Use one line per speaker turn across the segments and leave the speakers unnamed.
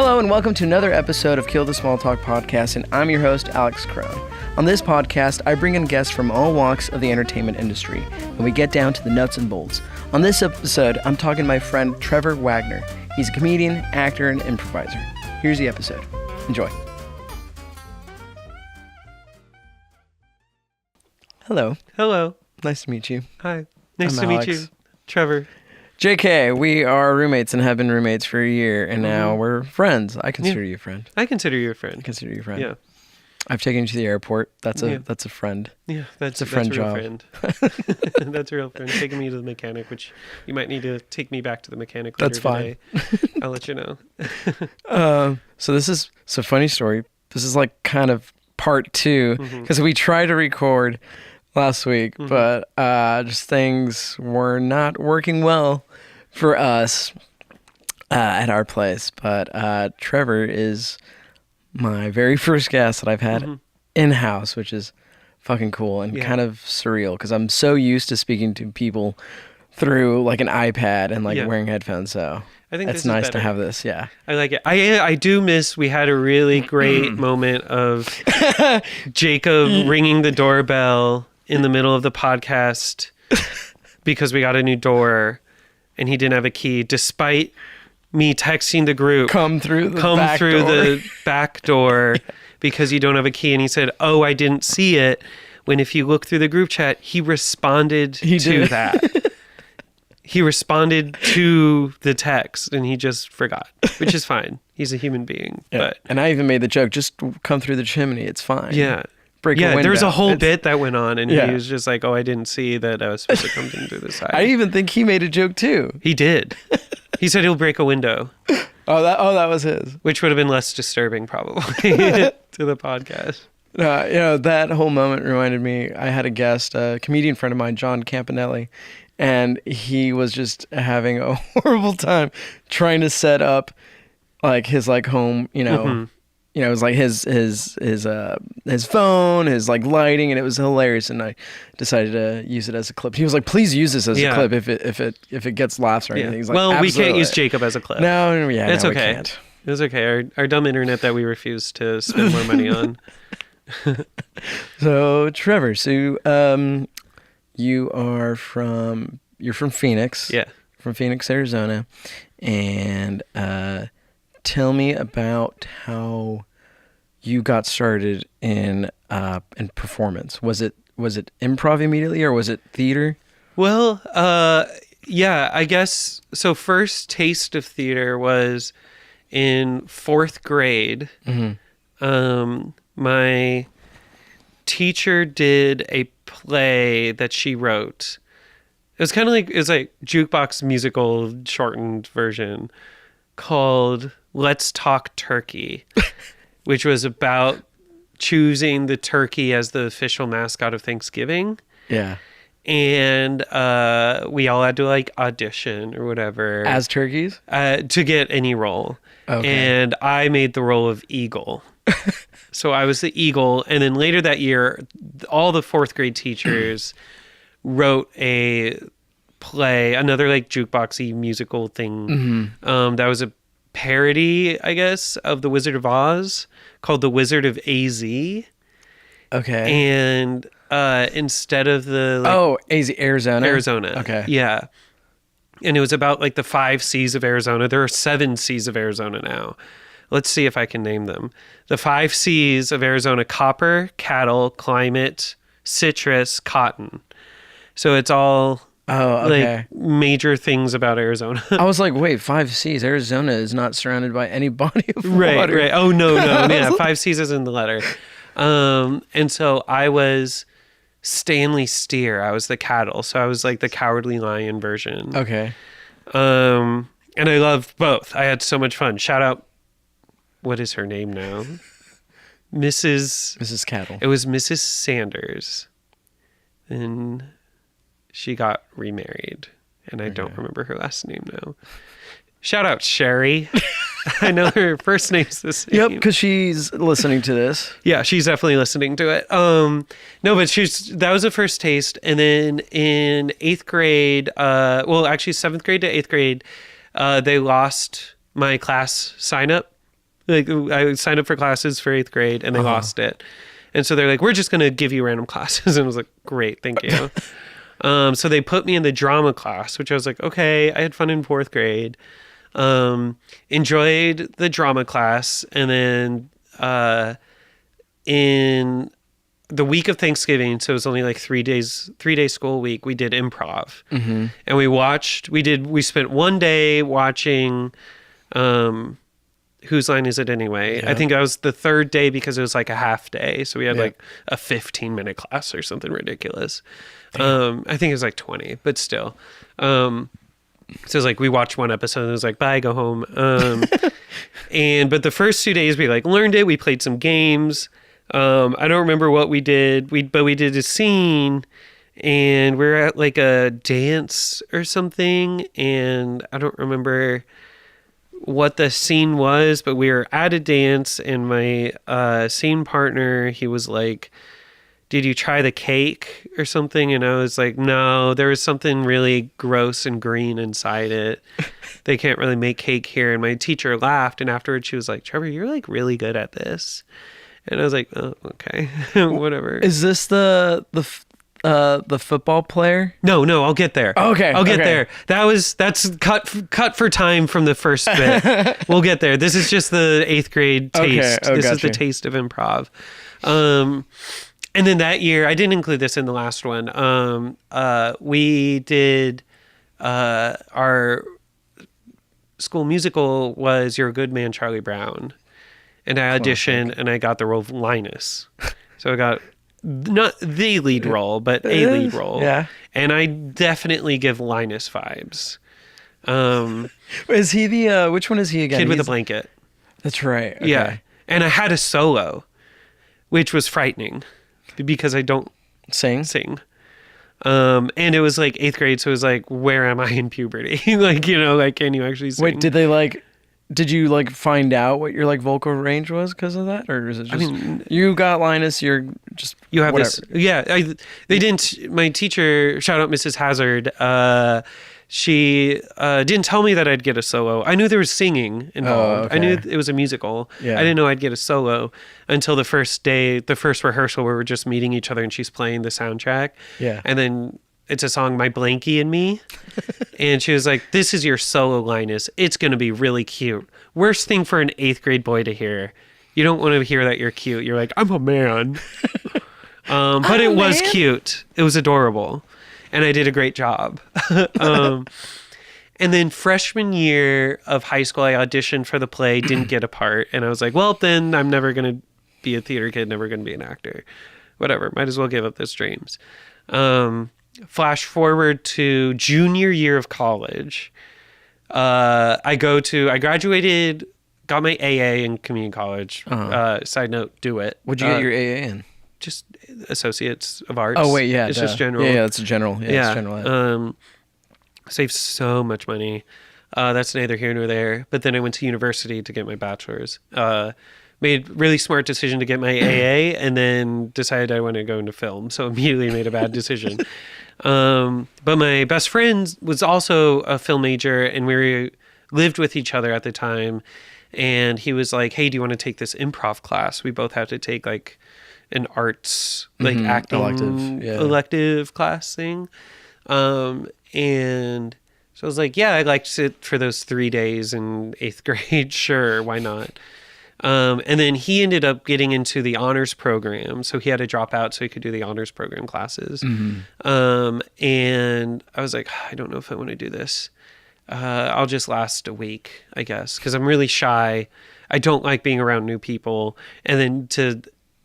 Hello and welcome to another episode of Kill the Small Talk podcast, and I'm your host, Alex Crone. On this podcast, I bring in guests from all walks of the entertainment industry, and we get down to the nuts and bolts. On this episode, I'm talking to my friend Trevor Waggoner. He's a comedian, actor, and improviser. Here's the episode. Enjoy. Hello.
Hello.
Nice to meet you.
Hi. Nice
I'm
to
Alex.
meet you, Trevor.
JK, we are roommates and have been roommates for a year, and now we're friends. I consider you a friend.
I consider you a friend.
I consider you a friend.
Yeah.
I've taken you to the airport. That's a friend.
Yeah, that's
a friend
real
job.
Friend. That's a real friend. Taking me to the mechanic, which you might need to take me back to the mechanic later
That's fine.
today. I'll let you know.
So this is a funny story. This is like kind of part two because we tried to record last week, but just things were not working well for us at our place. But Trevor is my very first guest that I've had in-house, which is fucking cool and kind of surreal because I'm so used to speaking to people through like an iPad and like wearing headphones. So
I think
it's nice to have this. Yeah.
I like it. I do miss, we had a really great moment of Jacob ringing the doorbell in the middle of the podcast because we got a new door and he didn't have a key, despite me texting the group, come through the back door because you don't have a key. And he said, "Oh, I didn't see it." When if you look through the group chat, he responded to that. He responded to the text and he just forgot, which is fine. He's a human being.
Yeah.
But
and I even made the joke, just come through the chimney. It's fine.
Yeah.
Break a window.
There was a whole bit that went on and he was just like, "Oh, I didn't see that I was supposed to come through the side."
I even think he made a joke too.
He did. He said he'll break a window.
That was his.
Which would have been less disturbing probably to the podcast.
That whole moment reminded me, I had a guest, a comedian friend of mine, John Campanelli, and he was just having a horrible time trying to set up like his like home, it was like his phone, his like lighting, and it was hilarious. And I decided to use it as a clip. He was like, "Please use this as a clip if it gets laughs or anything." He's like,
well, we can't use Jacob as a clip.
It's
okay.
We can't.
It's okay. Our dumb internet that we refuse to spend more money on.
So Trevor, you're from Phoenix.
Yeah. From
Phoenix, Arizona, and tell me about how you got started in performance. Was it improv immediately or was it theater?
Well, I guess so. First taste of theater was in 4th grade. My teacher did a play that she wrote. It was kind of like jukebox musical shortened version called Let's Talk Turkey, which was about choosing the turkey as the official mascot of Thanksgiving.
Yeah. And
we all had to like audition or whatever.
As turkeys?
To get any role. Okay. And I made the role of eagle. So I was the eagle. And then later that year, all the 4th grade teachers wrote a play, another like jukeboxy musical thing. That was a parody, I guess, of The Wizard of Oz called The Wizard of AZ. Okay. And instead of the
AZ, Arizona.
Okay. Yeah. And it was about like the 5 C's of Arizona. There are 7 C's of Arizona now. Let's see if I can name them. The 5 C's of Arizona: copper, cattle, climate, citrus, cotton. So it's all like major things about Arizona.
I was like, wait, 5 C's. Arizona is not surrounded by any body of water.
Right. Oh, no. Yeah, 5 C's is in the letter. And so I was Stanley Steer. I was the cattle. So I was like the Cowardly Lion version.
Okay.
And I loved both. I had so much fun. Shout out, what is her name now? Mrs.
Cattle.
It was Mrs. Sanders. And she got remarried. And I don't remember her last name now. Shout out Sherry. I know her first name's the same.
Yep, because she's listening to this.
Yeah, she's definitely listening to it. No, but that was the first taste. And then in 8th grade, actually 7th grade to 8th grade, they lost my class sign up Like I signed up for classes for 8th grade and I lost it. And so they're like, we're just going to give you random classes. And I was like, great, thank you. So they put me in the drama class, which I was like, okay, I had fun in 4th grade. Enjoyed the drama class. And then in the week of Thanksgiving, so it was only like 3-day school week, we did improv. And we spent one day watching Whose Line Is It Anyway? Yeah. I think that was the 3rd day because it was like a half day. So we had like a 15-minute class or something ridiculous. I think it was like 20, but still. So it was like we watched one episode and it was like, bye, go home. But the first 2 days we like learned it. We played some games. I don't remember what we did. But we did a scene and we're at like a dance or something. And I don't remember what the scene was, but we were at a dance and my scene partner, he was like, did you try the cake or something? And I was like, no, there was something really gross and green inside it. They can't really make cake here. And my teacher laughed. And afterwards she was like, Trevor, you're like really good at this. And I was like, oh, okay, whatever.
Is this the football player?
No, I'll get there.
Okay.
I'll get there. That's cut for time from the first bit. We'll get there. This is just the 8th grade taste.
Okay.
This is the taste of improv. And then that year, I didn't include this in the last one. We did our school musical was You're a Good Man, Charlie Brown. And I auditioned and I got the role of Linus. So I got not the lead role, but a lead role.
Yeah.
And I definitely give Linus vibes.
Is he the, which one is he again?
Kid with a Blanket.
That's right. Okay.
Yeah. And I had a solo, which was frightening because I don't
Sing.
And it was like 8th grade. So it was like, where am I in puberty? Can you actually sing?
Wait, did you like find out what your like vocal range was because of that, or is it just you got Linus? You're just
you have
whatever.
this. Yeah, they didn't. My teacher, shout out Mrs. Hazard. She didn't tell me that I'd get a solo. I knew there was singing involved.
Okay.
I knew it was a musical.
Yeah.
I didn't know I'd get a solo until the first day, the first rehearsal where we're just meeting each other and she's playing the soundtrack.
Yeah.
And then it's a song, My Blankie and Me. And she was like, this is your solo, Linus. It's going to be really cute. Worst thing for an 8th grade boy to hear. You don't want to hear that you're cute. You're like, I'm a man. But it was cute. It was adorable. And I did a great job. And then freshman year of high school, I auditioned for the play, didn't get a part. And I was like, well, then I'm never going to be a theater kid, never going to be an actor. Whatever. Might as well give up those dreams. Flash forward to junior year of college. I graduated, got my AA in community college. Side note, do it.
What'd you get your AA in?
Just Associates of Arts.
Oh wait, yeah,
it's just general.
Yeah, it's a general. Yeah, it's general.
Saved so much money. That's neither here nor there. But then I went to university to get my bachelor's. Made really smart decision to get my AA, and then decided I wanted to go into film. So immediately made a bad decision. But my best friend was also a film major, and we lived with each other at the time. And he was like, "Hey, do you want to take this improv class? We both have to take like an arts, like acting elective class thing." And so I was like, "Yeah, I liked it for those 3 days in 8th grade. Sure, why not?" And then he ended up getting into the honors program. So he had to drop out so he could do the honors program classes. And I was like, I don't know if I want to do this. I'll just last a week, I guess, because I'm really shy. I don't like being around new people. And then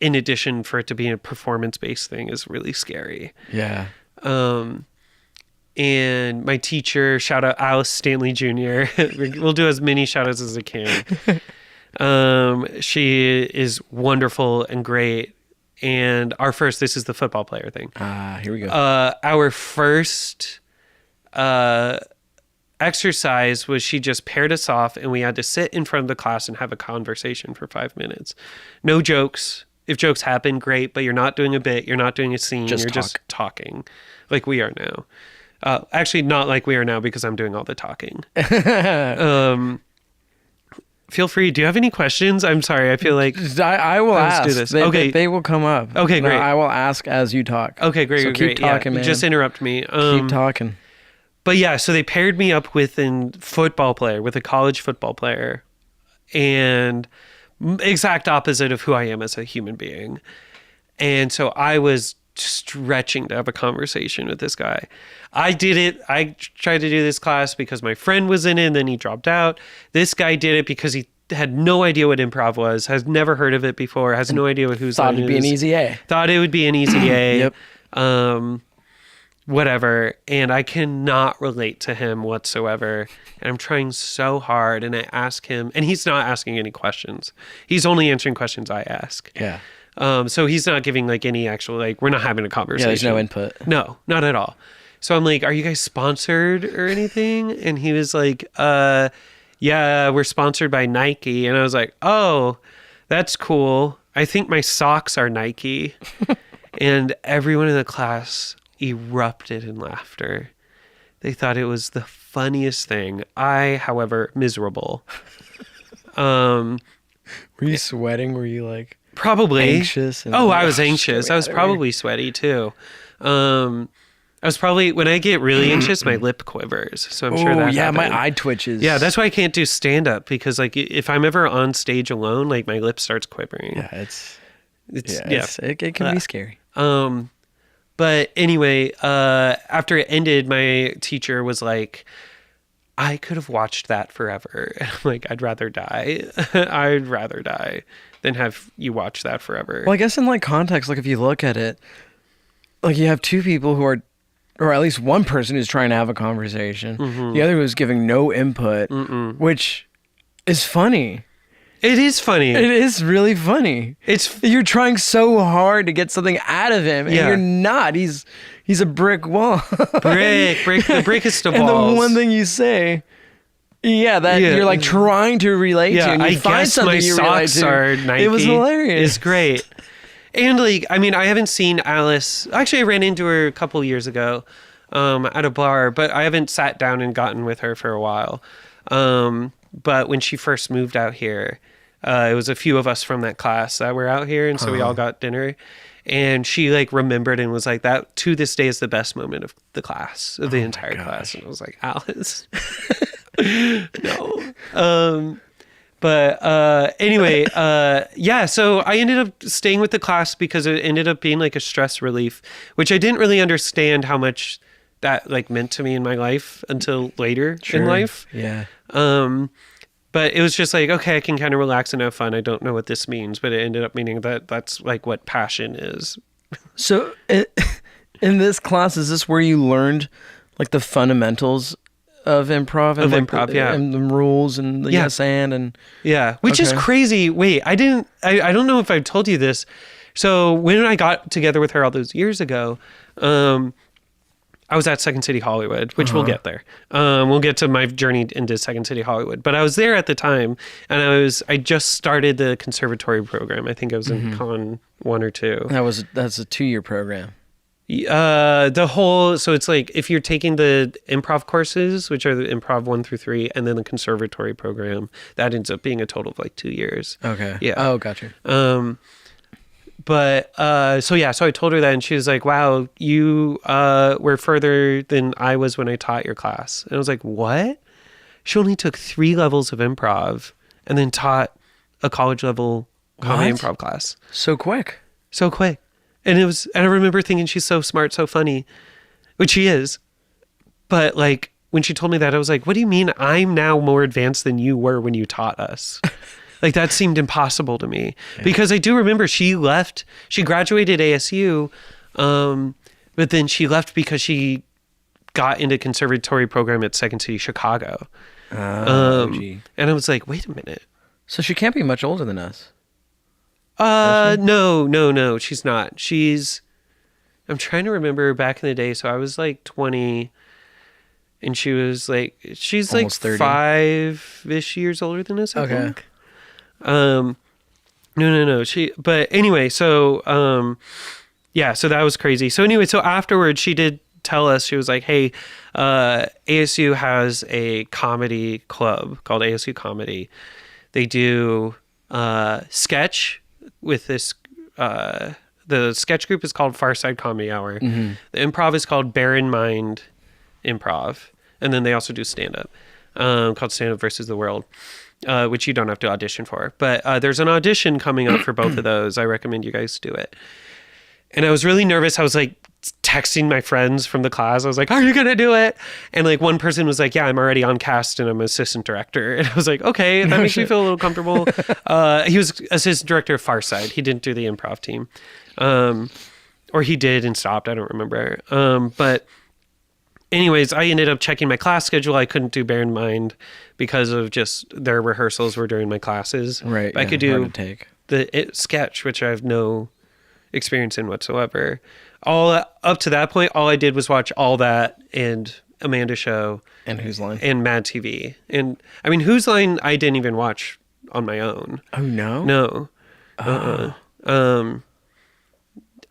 in addition, for it to be a performance-based thing is really scary.
Yeah.
And my teacher, shout out Alice Stanley Jr. We'll do as many shout outs as I can. She is wonderful and great. And this is the football player thing.
Here we go.
Our first exercise was she just paired us off and we had to sit in front of the class and have a conversation for 5 minutes. No jokes. If jokes happen, great, but you're not doing a bit. You're not doing a scene. You're just talking like we are now. Actually, not like we are now because I'm doing all the talking. feel free. Do you have any questions? I'm sorry. I feel like
I will
let's
ask.
do this.
They will come up.
Okay, great.
I will ask as you talk.
Okay, great.
So
great.
keep talking, man.
Just interrupt me.
Keep talking.
But yeah, so they paired me up with a college football player, and exact opposite of who I am as a human being. And so I was stretching to have a conversation with this guy. I did it. I tried to do this class because my friend was in it and then he dropped out. This guy did it because he had no idea what improv was, has never heard of it before, has no idea what who's
thought it'd be an easy A.
Thought it would be an easy A.
Yep.
Whatever. And I cannot relate to him whatsoever. And I'm trying so hard. And I ask him, and he's not asking any questions. He's only answering questions I ask.
Yeah.
So he's not giving like any actual, like, we're not having a conversation.
Yeah, there's no input.
No, not at all. So I'm like, are you guys sponsored or anything? And he was like, yeah, we're sponsored by Nike. And I was like, oh, that's cool. I think my socks are Nike. And everyone in the class erupted in laughter. They thought it was the funniest thing. I, however, miserable.
Were you sweating? Were you like
probably
anxious?
I was anxious. I was probably sweaty too. I was probably, when I get really anxious, my lip quivers. So I'm sure that happened.
my eye twitches.
Yeah, that's why I can't do stand up, because like if I'm ever on stage alone, like my lip starts quivering.
Yeah, it can be scary.
But anyway, after it ended, my teacher was like, I could have watched that forever. And I'm like, I'd rather die. I'd rather die than have you watch that forever.
Well, I guess in like context, like if you look at it, like you have two people who are, or at least one person who's trying to have a conversation. Mm-hmm. The other who's giving no input, which is funny.
It is funny.
It is really funny. You're trying so hard to get something out of him, and you're not. He's a brick wall.
The brick is the balls.
And the one thing you say, you're like trying to relate to, and you find something you relate to.
Are Nike.
It was hilarious.
It's great. And like, I mean, I haven't seen Alice. Actually, I ran into her a couple years ago at a bar, but I haven't sat down and gotten with her for a while. But when she first moved out here, it was a few of us from that class that were out here, and so we all got dinner. And she like remembered and was like, that to this day is the best moment of the class, of the entire class. And I was like, Alice, no. But anyway, so I ended up staying with the class because it ended up being like a stress relief, which I didn't really understand how much that like meant to me in my life until later in life.
Yeah.
But it was just like, okay, I can kind of relax and have fun. I don't know what this means, but it ended up meaning that that's like what passion is.
So in this class, is this where you learned like the fundamentals of improv and and the rules and the yes and
which is crazy. Wait, I don't know if I've told you this. So when I got together with her all those years ago, I was at Second City Hollywood, which we'll get there. We'll get to my journey into Second City Hollywood, but I was there at the time, and I just started the conservatory program. I think I was in Con 1 or 2.
That's a 2-year program.
So it's like if you're taking the improv courses, which are the improv 1 through 3, and then the conservatory program, that ends up being a total of like 2 years.
Okay.
Yeah.
Oh, gotcha.
So I told her that, and she was like, wow, you were further than I was when I taught your class. And I was like, what? She only took 3 levels of improv and then taught a college level comedy improv class.
So quick.
And I remember thinking she's so smart, so funny, which she is. But like when she told me that, I was like, what do you mean I'm now more advanced than you were when you taught us? Like that seemed impossible to me because I do remember she graduated ASU, but then she left because she got into conservatory program at Second City Chicago. And I was like, wait a minute.
So she can't be much older than us.
No, she's not. I'm trying to remember back in the day. So I was like 20 and she's almost like 30. 5-ish years older than us, I think. No. But anyway, so that was crazy. So anyway, so afterwards she did tell us, she was like, hey, ASU has a comedy club called ASU Comedy They do sketch with this. The sketch group is called Far Side Comedy Hour. The improv is called Bear in Mind Improv. And then they also do stand-up called Stand Up versus the World, which you don't have to audition for. But there's an audition coming up for both of those. I recommend you guys do it. And I was really nervous. I was like texting my friends from the class. I was like, are you going to do it? And like one person was like, yeah, I'm already on cast and I'm assistant director. And I was like, okay, that makes me feel a little comfortable. He was assistant director of Far Side. He didn't do the improv team. Or he did and stopped. I don't remember. But anyways, I ended up checking my class schedule. I couldn't do Bear in Mind because of just their rehearsals were during my classes.
Right.
But I could do
the
sketch, which I have no experience in whatsoever. All up to that point, all I did was watch All That and Amanda Show
and Whose Line
and Mad TV. And I mean, Whose Line I didn't even watch on my own.
Oh no,
no. I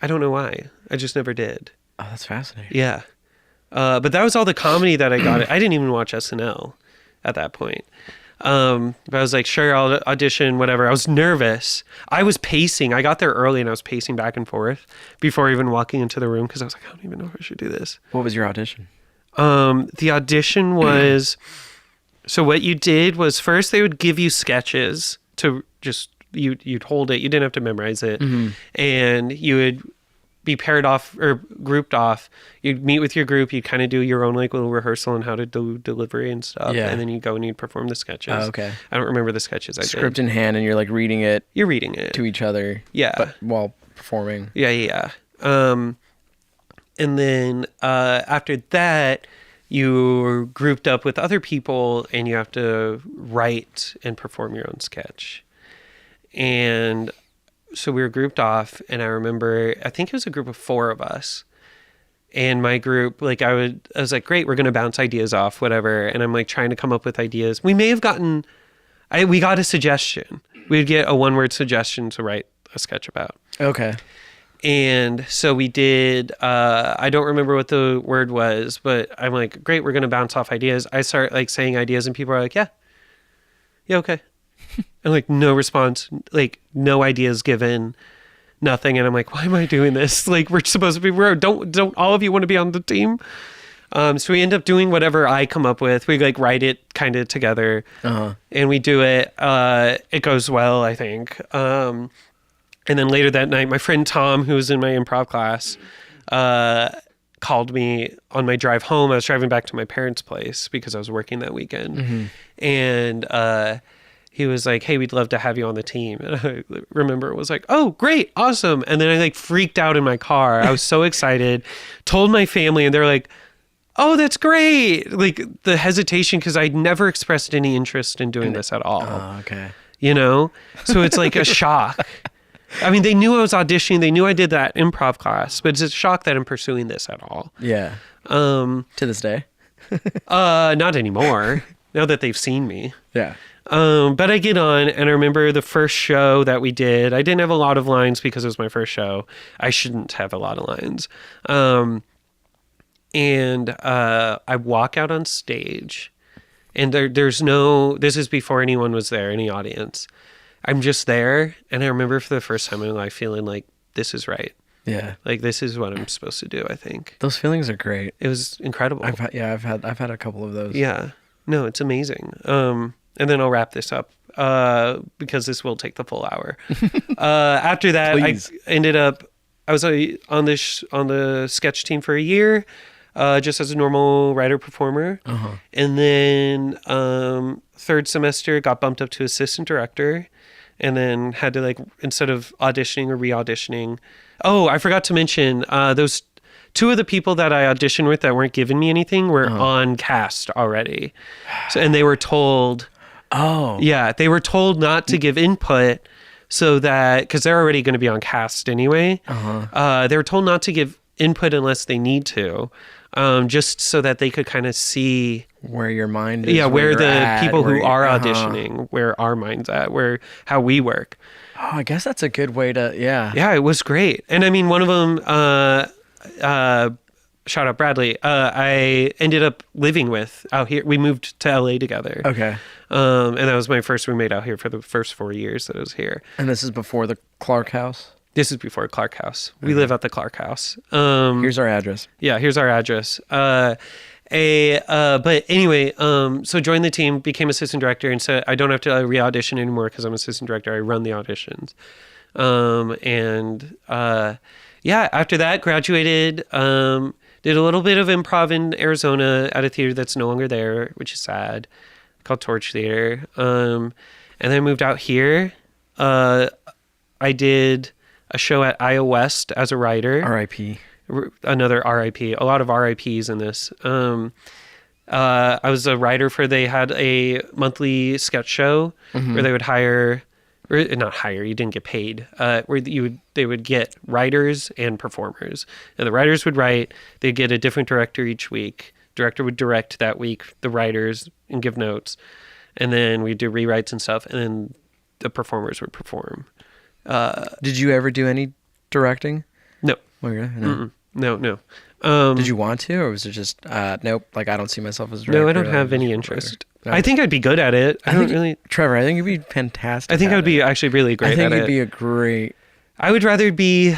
don't know why. I just never did.
Oh, that's fascinating.
Yeah. But that was all the comedy that I got. I didn't even watch SNL at that point. But I was like, sure, I'll audition, whatever. I was nervous. I was pacing. I got there early and I was pacing back and forth before even walking into the room because I was like, I don't even know if I should do this.
What was your audition?
The audition was, so what you did was first they would give you sketches to just, you'd hold it. You didn't have to memorize it. And you would be paired off or grouped off. You'd meet with your group. You'd kind of do your own like little rehearsal on how to do delivery and stuff.
Yeah.
And then you go and you'd perform the sketches.
Oh, okay.
I don't remember the sketches I did.
Script in hand and you're like reading it.
You're reading it.
To each other.
Yeah.
But while performing.
Yeah. And then after that, you're grouped up with other people and you have to write and perform your own sketch. And so we were grouped off, and I remember, I think it was a group of 4 of us. And my group, like I was like, great, we're going to bounce ideas off, whatever. And I'm like trying to come up with ideas. We may have gotten, we got a suggestion. We'd get a 1-word suggestion to write a sketch about.
Okay.
And so we did, I don't remember what the word was, but I'm like, great, we're going to bounce off ideas. I start like saying ideas and people are like, yeah, okay. And like no response, like no ideas given, nothing. And I'm like, why am I doing this? Like we're supposed to be, don't all of you want to be on the team? So we end up doing whatever I come up with. We like write it kind of together and we do it. It goes well, I think. And then later that night, my friend Tom, who was in my improv class, called me on my drive home. I was driving back to my parents' place because I was working that weekend. And, he was like, hey, we'd love to have you on the team. And I remember it was like, oh, great, awesome. And then I like freaked out in my car. I was so excited, told my family, and they're like, oh, that's great. Like the hesitation, because I'd never expressed any interest in doing this at all.
Oh, okay.
You know? So it's like a shock. I mean, they knew I was auditioning. They knew I did that improv class, but it's a shock that I'm pursuing this at all.
Yeah. To this day?
Not anymore, now that they've seen me.
Yeah.
But I get on, and I remember the first show that we did. I didn't have a lot of lines because it was my first show. I shouldn't have a lot of lines. And I walk out on stage, and there's no, this is before anyone was there, any audience. I'm just there, and I remember for the first time in my life feeling like this is right.
Yeah.
Like this is what I'm supposed to do, I think.
Those feelings are great.
It was incredible.
I've had a couple of those.
Yeah. No, it's amazing. And then I'll wrap this up because this will take the full hour. After that,
Please.
I was on the sketch team for a year, just as a normal writer performer. And then 3rd semester got bumped up to assistant director, and then had to like, instead of auditioning or re-auditioning. Oh, I forgot to mention those 2 of the people that I auditioned with that weren't giving me anything were on cast already. So, and they were told, they were told not to give input so that, because they're already going to be on cast anyway. They were told not to give input unless they need to, just so that they could kind of see
where your mind is.
Yeah, where the
at,
people who are auditioning, where our mind's at, how we work.
Oh, I guess that's a good way to, yeah.
Yeah, it was great. And I mean, one of them, shout out Bradley, I ended up living with out here. We moved to LA together.
Okay.
And that was my first roommate out here for the first 4 years that I was here.
And this is before the Clark house?
This is before Clark House. We live at the Clark House.
Here's our address.
Yeah, here's our address. But anyway, so joined the team, became assistant director, and so I don't have to re-audition anymore because I'm assistant director. I run the auditions. After that, graduated, did a little bit of improv in Arizona at a theater that's no longer there, which is sad, called Torch Theater. And then moved out here. I did a show at Iowa West as a writer.
R.I.P.
Another R.I.P. A lot of R.I.Ps in this. I was a writer they had a monthly sketch show where they would hire, or not hire, you didn't get paid, where they would get writers and performers. And the writers would write, they'd get a different director each week. Director would direct that week, the writers, and give notes. And then we'd do rewrites and stuff, and then the performers would perform.
Did you ever do any directing?
No.
Oh, really? No.
No.
Did you want to, or was it just nope? Like I don't see myself as a director.
No, I don't have any interest. I think I'd be good at it.
Trevor, I think you'd be fantastic.
I think I would be actually really great at it.
I think you'd be a great.
I would rather be.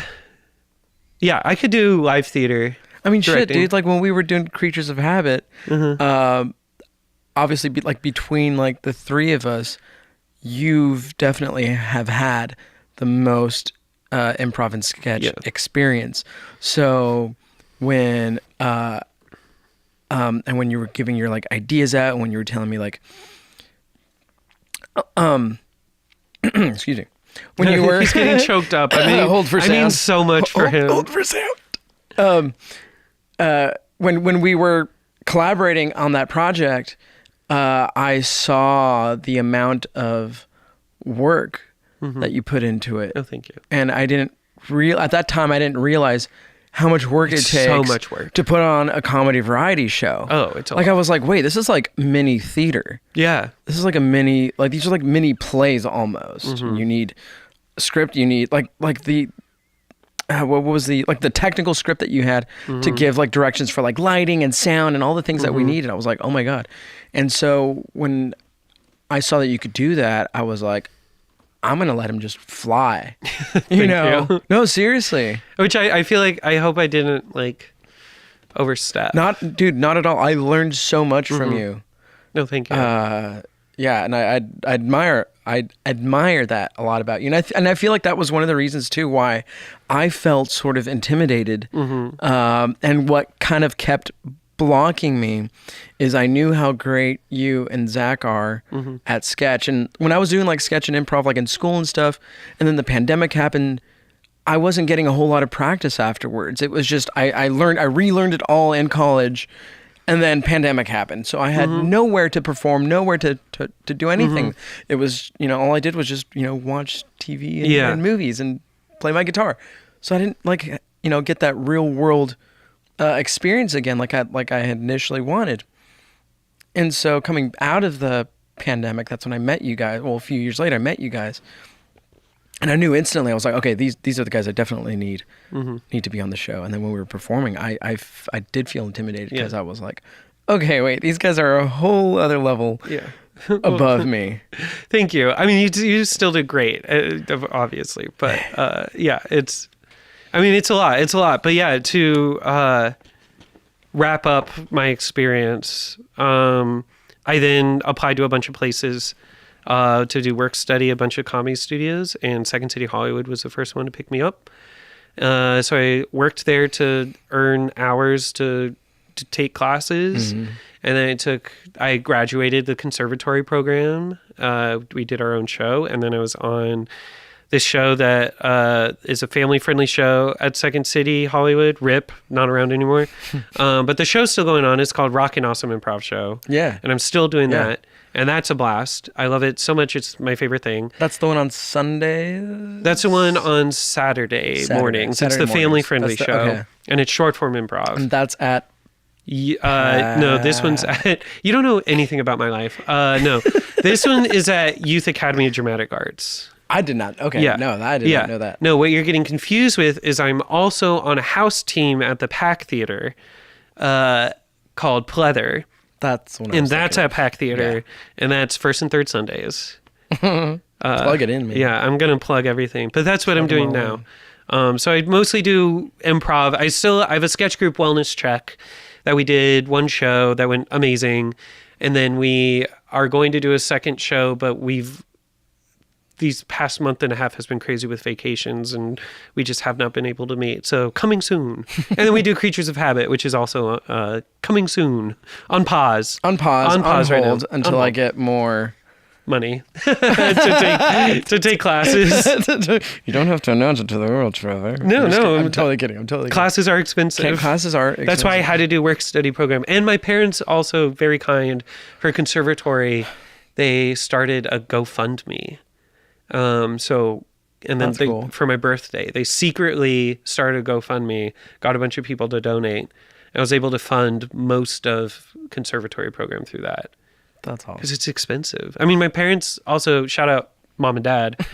Yeah, I could do live theater.
I mean,
directing.
shit, dude. Like when we were doing Creatures of Habit, obviously, between like the three of us, you've definitely have had the most improv and sketch experience. So when and when you were giving your like ideas out, and when you were telling me like excuse me, when you were
he's getting choked up. I mean,
hold for sound.
I mean so much for him.
Hold for sound. When we were collaborating on that project, I saw the amount of work that you put into it.
Oh, thank you.
And I didn't at that time I didn't realize how much work it takes
so much work
to put on a comedy variety show.
Oh, it's a
like
lot.
I was like, wait, this is like mini theater.
Yeah.
This is like a mini, like these are like mini plays almost. You need a script, you need like the what was the like the technical script that you had to give like directions for like lighting and sound and all the things that we needed. I was like, oh my God. And so when I saw that you could do that, I was like, I'm going to let him just fly, you know? No, seriously.
Which I feel like, I hope I didn't like overstep.
Not at all. I learned so much from you.
No, thank you.
Yeah. And I admire that a lot about you. And I feel like that was one of the reasons too, why I felt sort of intimidated. And what kind of kept blocking me is I knew how great you and Zach are at sketch. And when I was doing like sketch and improv, like in school and stuff, and then the pandemic happened, I wasn't getting a whole lot of practice afterwards. It was just, I relearned it all in college, and then pandemic happened. So I had nowhere to perform, nowhere to do anything. It was, all I did was just, watch TV and movies and play my guitar. So I didn't get that real world experience again, like I had initially wanted. And so coming out of the pandemic, that's when I met you guys. Well, a few years later, I met you guys, and I knew instantly. I was like, okay, these are the guys I definitely need to be on the show. And then when we were performing, I did feel intimidated because I was like, okay, wait, these guys are a whole other level above me.
Thank you. I mean, you still did great, obviously, but it's a lot. It's a lot. But yeah, to wrap up my experience, I then applied to a bunch of places to do work study, a bunch of comedy studios, and Second City Hollywood was the first one to pick me up. So I worked there to earn hours to take classes. And then I graduated the conservatory program. We did our own show, and then I was on this show that is a family-friendly show at Second City Hollywood. RIP, not around anymore. But the show's still going on. It's called Rockin' Awesome Improv Show. Yeah. And I'm still doing that. And that's a blast. I love it so much. It's my favorite thing.
That's the one on Sunday?
That's the one on Saturday mornings. It's the family-friendly show. Okay. And it's short-form improv.
And that's at...
no, this one's at... You don't know anything about my life. No. This one is at Youth Academy of Dramatic Arts.
I did not. Okay. Yeah. No, I did not know that.
No, what you're getting confused with is I'm also on a house team at the Pack Theater. called Pleather.
That's one.
And that's at Pack Theater. And that's first and third Sundays.
Plug it in, man.
Yeah, I'm going to plug everything. But that's what I'm doing now. So I mostly do improv. I have a sketch group, Wellness Check, that we did one show that went amazing. And then we are going to do a second show, but these past month and a half has been crazy with vacations, and we just have not been able to meet. So coming soon. And then we do Creatures of Habit, which is also coming soon. On pause.
On pause
right now.
until I get more
money to take classes.
You don't have to announce it to the world, Trevor.
No.
I'm totally kidding.
Classes are expensive.
Classes are expensive.
That's why I had to do work study program. And my parents also very kind. For conservatory, they started a GoFundMe. And then
cool.
For my birthday, they secretly started a GoFundMe, got a bunch of people to donate. I was able to fund most of conservatory program through that.
That's awesome.
Because it's expensive. I mean, my parents also, shout out mom and dad.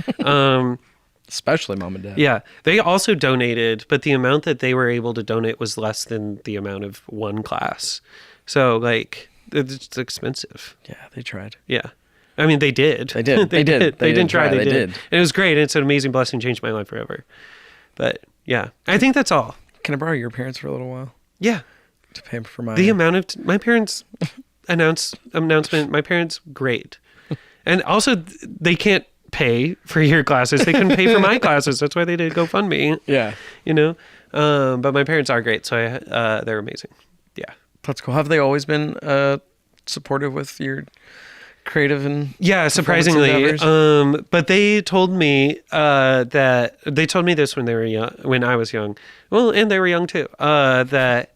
Especially mom and dad.
Yeah. They also donated, but the amount that they were able to donate was less than the amount of one class. So, like, it's expensive.
Yeah, they tried.
Yeah. I mean, they did.
They did.
They didn't try. They did. And it was great. It's an amazing blessing. Changed my life forever. But, yeah. I think that's all.
Can I borrow your parents for a little while?
Yeah.
To pay for my...
The amount of... my parents... announcement. My parents, great. And also, they can't pay for your classes. They couldn't pay for my classes. That's why they did GoFundMe.
Yeah.
You know? But my parents are great. So they're amazing. Yeah.
That's cool. Have they always been supportive with your creative and...
Yeah, surprisingly. But they told me that... They told me this when they were young, when I was young. Well, and they were young too. That...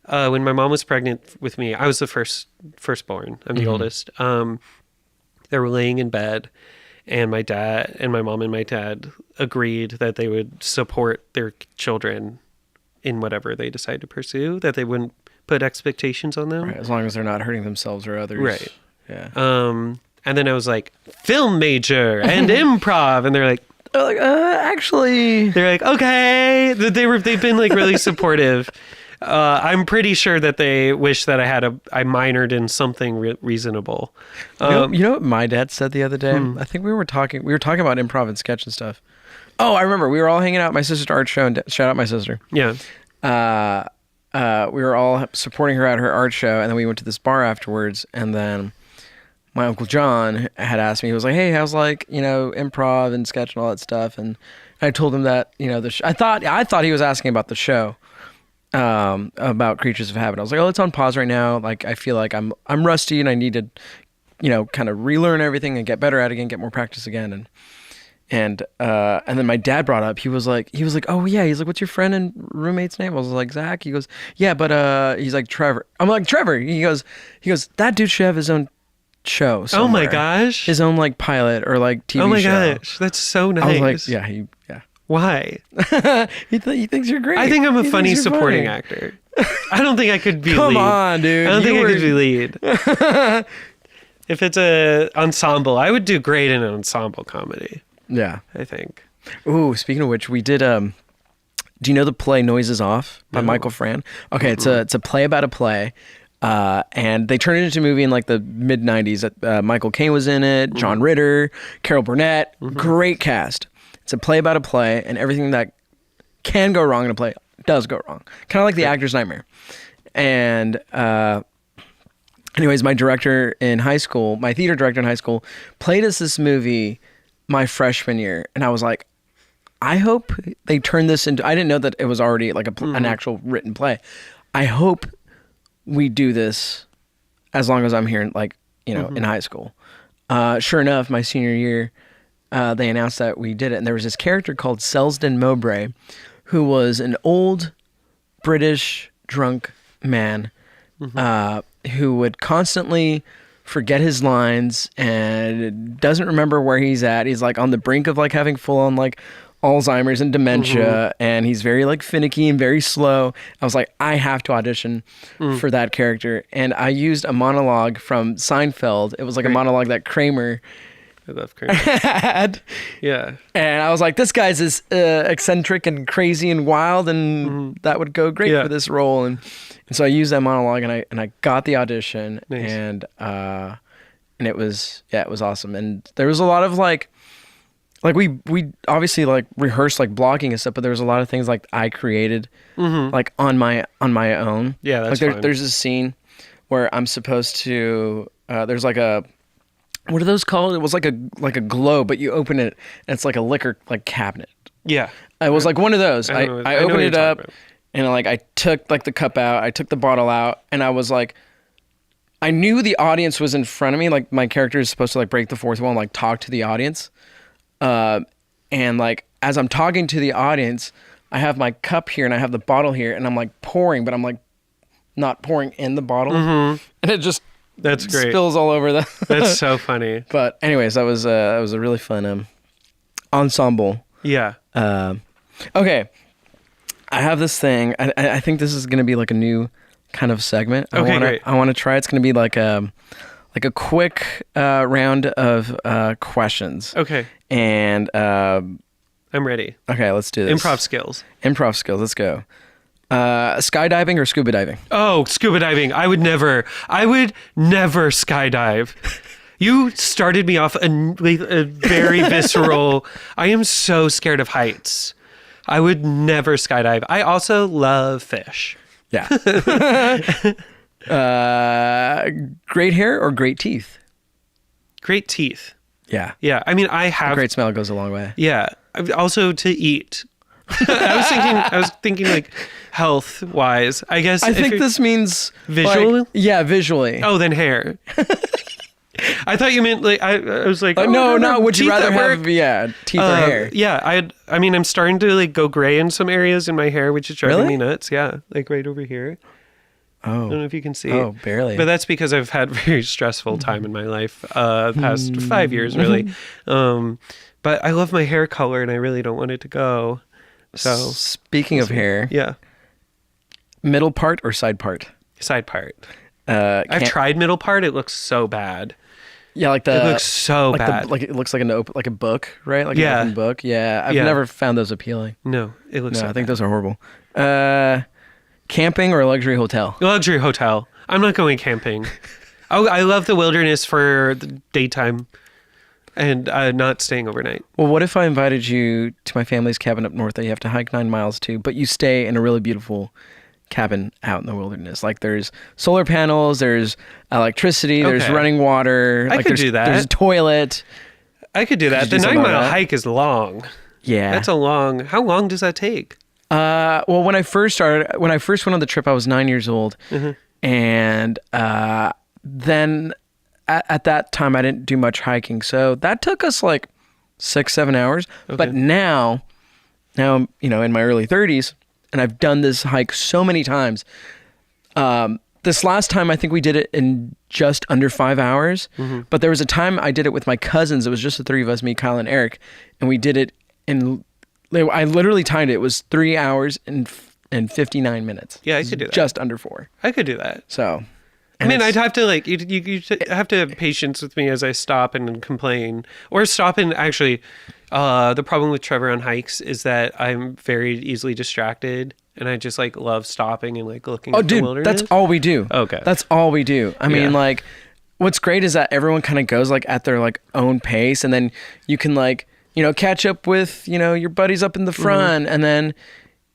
when my mom was pregnant with me, I was the firstborn. I'm the oldest. They were laying in bed, and my dad and my mom and my dad agreed that they would support their children in whatever they decide to pursue, that they wouldn't put expectations on them.
Right, as long as they're not hurting themselves or others.
Right.
Yeah.
And then I was like, film major and improv. And they're like,
actually.
They're like, okay. They've been like really supportive. I'm pretty sure that they wish that I minored in something reasonable.
You know what my dad said the other day? I think we were talking about improv and sketch and stuff. Oh, I remember. We were all hanging out at my sister's art show, and shout out my sister.
Yeah.
We were all supporting her at her art show, and then we went to this bar afterwards, and then my Uncle John had asked me, he was like, hey, how's improv and sketch and all that stuff? And I told him that, I thought he was asking about the show. About Creatures of Habit. I was like, oh, it's on pause right now. Like, I feel like I'm rusty and I need to, kind of relearn everything and get better at it again, get more practice again. And then my dad brought up, he was like, oh yeah. He's like, what's your friend and roommate's name? I was like, Zach. He goes, yeah, but he's like, Trevor. I'm like, Trevor. He goes, that dude should have his own show somewhere.
Oh my gosh.
His own like pilot or like TV show.
Oh my gosh. That's so nice.
I was like, yeah.
Why?
He thinks you're great.
I think I'm a funny supporting actor. I don't think I could be lead.
Come on, dude.
I don't think I could be lead. If it's a ensemble, I would do great in an ensemble comedy.
Yeah.
I think.
Ooh, speaking of which, we did do you know the play Noises Off by Michael Fran? Okay, it's a play about a play. And they turned it into a movie in like the mid 90s. Michael Caine was in it, John Ritter, Carol Burnett, great cast. It's a play about a play, and everything that can go wrong in a play does go wrong. Kind of like the actor's nightmare. And anyways, my director in high school, my theater director in high school, played us this movie my freshman year. And I was like, I hope they turn this into... I didn't know that it was already like an actual written play. I hope we do this as long as I'm here, in high school. Sure enough, my senior year... they announced that we did it, and there was this character called Selsdon Mowbray, who was an old British drunk man who would constantly forget his lines and doesn't remember where he's at. He's like on the brink of like having full on like Alzheimer's and dementia, and he's very like finicky and very slow. I was like, I have to audition for that character, and I used a monologue from Seinfeld. It was like a monologue that Kramer.
I love Kramer. Yeah.
And I was like, this guy's is eccentric and crazy and wild, and that would go great for this role. And so I used that monologue, and I got the audition,
Nice.
and it was awesome. And there was a lot of like we obviously like rehearsed like blocking and stuff, but there was a lot of things like I created like on my own.
Yeah, that's
like
fun.
there's this scene where I'm supposed to there's like a, what are those called? It was like a globe, but you open it and it's like a liquor like cabinet.
Yeah.
It was like one of those. I
know what
opened
you're
it up
talking about.
and like I took like the cup out, I took the bottle out, and I was like, I knew the audience was in front of me. Like my character is supposed to like break the fourth wall and like talk to the audience. And like as I'm talking to the audience, I have my cup here and I have the bottle here, and I'm like pouring, but I'm like not pouring in the bottle, and it just
That's great.
spills all over the.
That's so funny.
But anyways, that was a really fun ensemble.
Yeah.
Okay, I have this thing. I think this is gonna be like a new kind of segment.
Great.
I want to try. It's gonna be like a quick round of questions.
Okay.
And
I'm ready.
okay, let's do this.
Improv skills.
Improv skills. Let's go. Skydiving or scuba diving?
Oh, scuba diving. I would never skydive. You started me off a very visceral. I am so scared of heights. I would never skydive. I also love fish.
Yeah. Great hair or great teeth?
Great teeth.
Yeah.
Yeah. I mean, I have.
Great smell goes a long way.
Yeah. Also to eat. I was thinking like health wise. I guess.
I think this means
visual.
Like, yeah, visually.
Oh, then hair. I thought you meant like I was like,
no. Would you
teeth
rather
at work?
have teeth or hair?
Yeah, I mean, I'm starting to like go gray in some areas in my hair, which is driving
Really?
me nuts. Yeah, like right over here. I don't know
Oh,
if you can see.
oh, barely.
But that's because I've had very stressful time in my life, past 5 years really. But I love my hair color, and I really don't want it to go. So
Speaking of hair,
yeah,
middle part or side part?
side part.
I've
tried middle part. It looks so bad.
Yeah, like
It looks so bad.
Like it looks like like a book, right? Like
Yeah.
an open book. Yeah, I've
Yeah.
never found those appealing.
No, it looks.
No,
so
I think
bad.
those are horrible. Camping or luxury hotel?
Luxury hotel. I'm not going camping. Oh, I love the wilderness for the daytime and not staying overnight.
Well, what if I invited you to my family's cabin up north that you have to hike 9 miles to, but you stay in a really beautiful cabin out in the wilderness? Like there's solar panels, there's electricity, there's
Okay.
running water.
I
like
could
there's,
do that.
There's a toilet.
I could do that.
you
The
do something
9 mile
like that?
hike is long.
Yeah.
That's a long. How long does that take?
Well, when I first went on the trip, I was 9 years old, and then at that time I didn't do much hiking, so that took us like 6-7 hours. But now I'm in my early 30s, and I've done this hike so many times. This last time I think we did it in just under 5 hours, but there was a time I did it with my cousins. It was just the three of us, me, Kyle, and Eric, and we did it in. I literally timed it. It was 3 hours and 59 minutes.
Yeah, I could do that.
Just under 4.
I could do that.
So,
I mean, I'd have to like you have to have patience with me as I stop and complain or stop and actually. The problem with Trevor on hikes is that I'm very easily distracted, and I just like love stopping and like looking.
Oh,
at the
dude,
wilderness.
that's all we do.
Okay.
That's all we do. I mean,
Yeah.
like, what's great is that everyone kind of goes like at their like own pace, and then you can like catch up with your buddies up in the front, and then